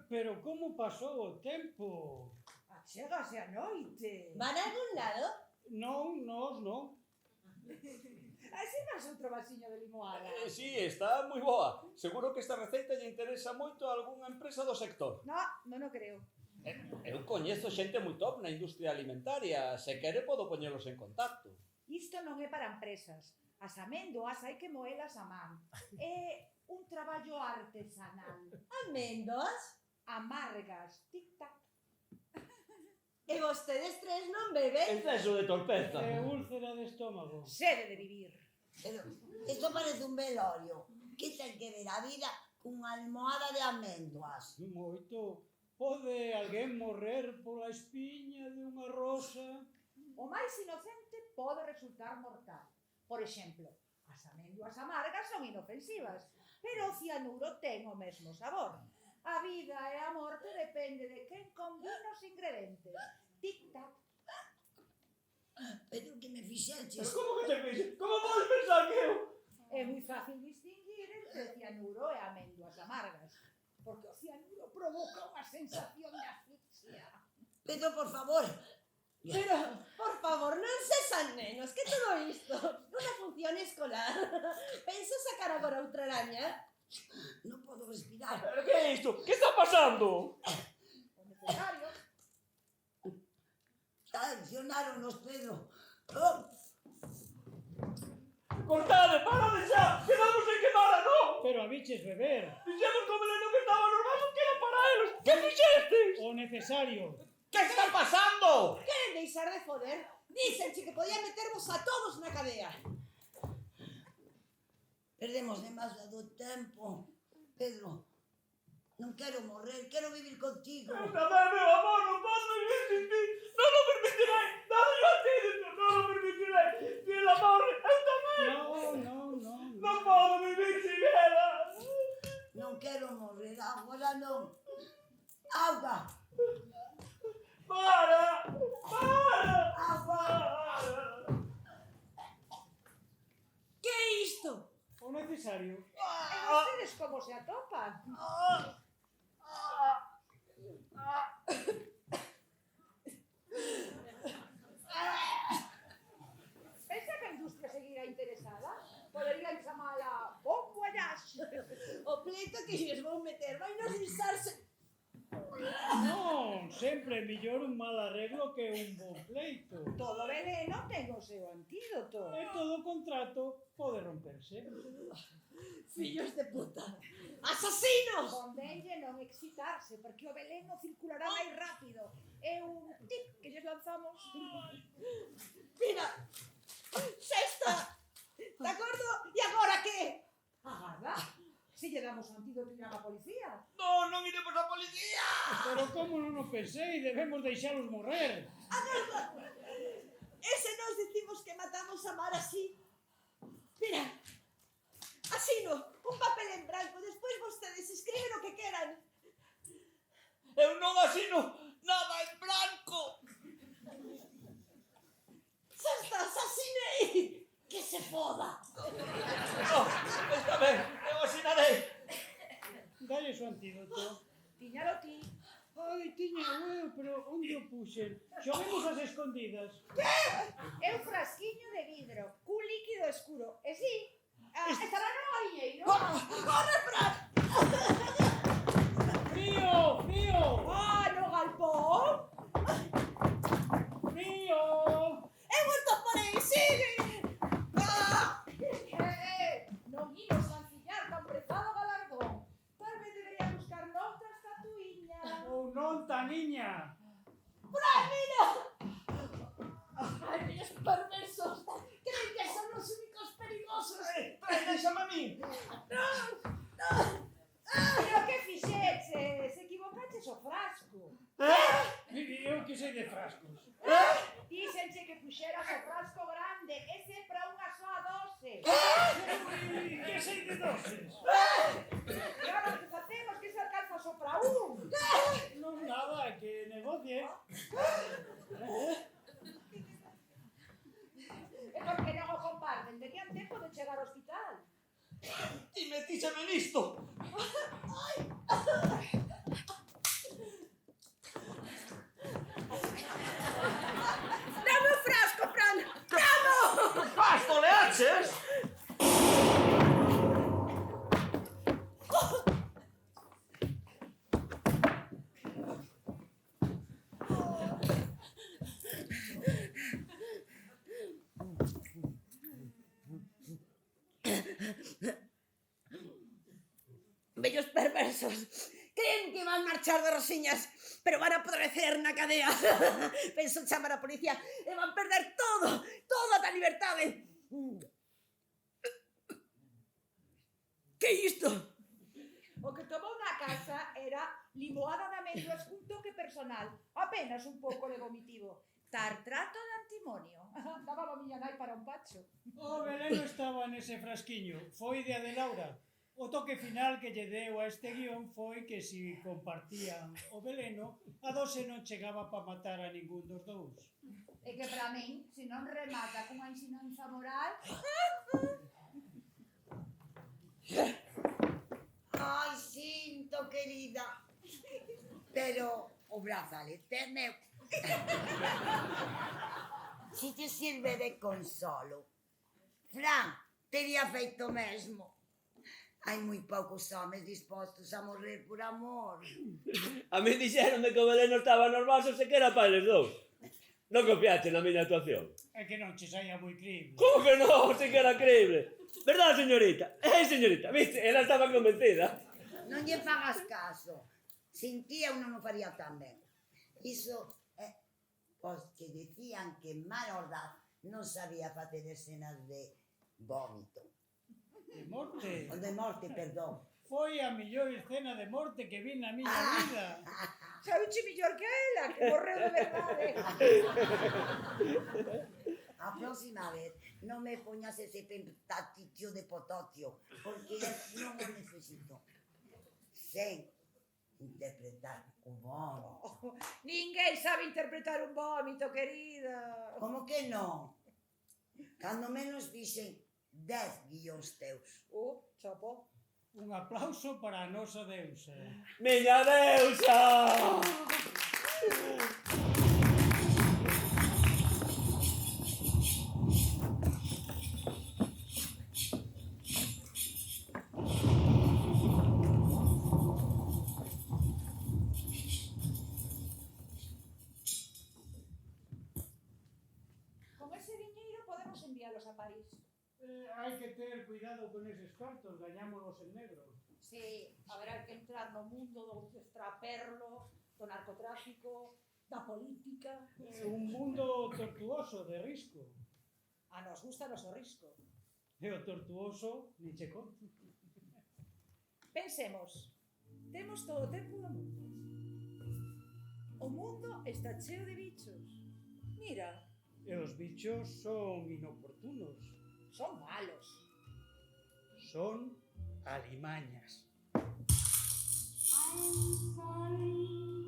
Pero como pasou o tempo? Achégase a noite. Van a algún lado? Non, nós non. Así vas outro vasiño de limoada. Sí, está moi boa. Seguro que esta receita lle interesa moito a algunha empresa do sector. No, non o creo. Eu coñezo xente moi top na industria alimentaria. Se quere, podo poñelos en contacto. Isto non é para empresas. As amendoas hai que moelas a man. É un traballo artesanal. Amendoas? Amargas, tic-tac. E vostedes tres non beben? Exceso de torpeza. É úlcera de estómago. Sede de vivir. Pero isto parece un velorio. Que ten que ver a vida cunha almohada de amendoas? Moito. Pode alguén morrer pola espiña de unha rosa? O máis inocente pode resultar mortal. Por exemplo, as amendoas amargas son inofensivas, pero o cianuro ten o mesmo sabor. A vida e a morte depende de quen combina os ingredientes. Tic-tac. Pero que me fixeches? Como que te fixe? Como podes pensar que eu? É moi fácil distinguir entre cianuro e amendoas amargas, porque o cianuro provoca unha sensación de asfixia. Pero, por favor, Pero, por favor, non sesan nenos, que todo isto nunha función escolar. Penso sacar agora outra araña? non podo respirar. Pero que é isto? Que está pasando? O necesario. Traicionáronos, Pedro. Oh, Cortade, para de xa! Quedamos en quemar a non! Pero a biches beber. Fixemos como veneno que estaba normal, non queda para eles! Que fixestes? O necesario. Que está pasando? Queren deixar de foder? Dícenche que podía metervos a todos na cadea. perdemos demasiado tempo. Pedro, non quero morrer, quero vivir contigo. Eu tamén, meu amor, non posso vivir sin ti! Non o permitirei! Dale a ti, non o permitirei! Si ela morre, eu tamén! Non podo vivir sin ela! Non quero morrer, agora non. Auga! Para! Auga! Que é isto? O necesario. E vostedes como se atopan? Pensa que a industria seguirá interesada? Poderían chamala Bon Voyage. O pleito que lles vou meter vai nos lisarse. Non, sempre é mellor un mal arreglo que un bon pleito. Todo veneno ten o seu antídoto. E todo contrato pode romperse. Fillos de puta. Asasinos! Convenlle non excitarse, porque o veleno circulará máis rápido. É un tip que lles lanzamos. Mira, xa está. De acordo? E agora que? Agarda. Si lle damos o antídoto irá a policía. Non, non iremos a policía! Pero como non o pensei, debemos deixalos morrer. E se nos dicimos que matamos a Mar así? Mira, asino, un papel en branco, despois vostedes escriben o que queran. Eu non asino nada en blanco! Xa está, asinei! Que se foda! Oh, está ben, eu asinarei! Dalle o antídoto. Tiñalo ti. Ai, tiña eu, pero onde o puxen? Xoguemos as escondidas. É un frasquiño de vidro, cun líquido escuro. E si, estará no ailleiro. Corre, Fran! Fío, fío, Ah, no galpón. fío. He vuelto por aí, sigue! Ah! Non imos mancillar tan prezado galardón. Tal vez debería buscar noutras tatuiñas. Ou non, taniña. Fran, mira! Ai, mis perversos! Creen que son los únicos perigosos! Déxame a min! Pero que fixeches? Equivocaches o frasco. Eu que sei de frascos. Díxenche que puxeras o frasco grande. grande, ese é para unha soa dose. Ui, que sei de doses? E agora o que facemos que se alcanza só para un. Non nada, que negocie. E por que non o comparten? Tenían tempo de chegar ao hospital. Ti metíseme nisto. Dame o frasco, Fran! Pasto, leaches? Bellos perversos. Creen que van marchar de rosiñas, pero van a podrecer na cadea. Penso chamar a policía e van perder toda a liberdade. Que é isto? O que tomou na casa era limoada de amêndoas cun toque personal, apenas un pouco de vomitivo. Tartrato de antimonio. Daba a miña nai para un pacho. O veleno estaba nese frasquiño, foi de Adelaura. O toque final que lle deu a este guión foi que si compartían o veleno, a dose non chegaba para matar a ningún dos dous. E que para min, se non remata cunha ensinanza moral, Ai, sinto, querida. Pero o brazalete é meu. Si te sirve de consolo, Fran tería feito mesmo. Hai moi poucos homes dispostos a morrer por amor. A mí dixeronme que o veleno estaba nos vasos e que era para eles dous. Non confiaste na miña actuación. É que non che saía moi crible. Como que non? Si que era creíble. Verdad, señorita? Señorita, viste? Ela estaba convencida. Non lle fagas caso. Sin ti eu non o faría tan ben. Iso é os que decían que Malordaz non sabía facer escenas de vómito. De morte. O de morte, perdón. Foi a mellor escena de morte que vi na miña vida. sabeche mellor que ela, que morreu de verdade. A próxima vez non me poñas ese pentaticio de potocio, porque non o necesito. Sen interpretar o vómito. Ninguén sabe interpretar un vómito, querida. Como que non? Cando menos dixen 10 guións teus. Chapo. Un aplauso para a nosa deusa. Miña deusa! Con ese diñeiro podemos enviálos a París. Hai que ter cuidado con eses cartos, gañámonos en negro. Sí, haberá que entrar no mundo do extraperlo, do narcotráfico, da política. Un mundo tortuoso, de risco. A nos gusta o risco. E o tortuoso, ni che conto. Pensemos, temos todo o tempo do mundo. O mundo está cheo de bichos. Mira, E os bichos son inoportunos. son malos. Son alimañas. I'm sorry.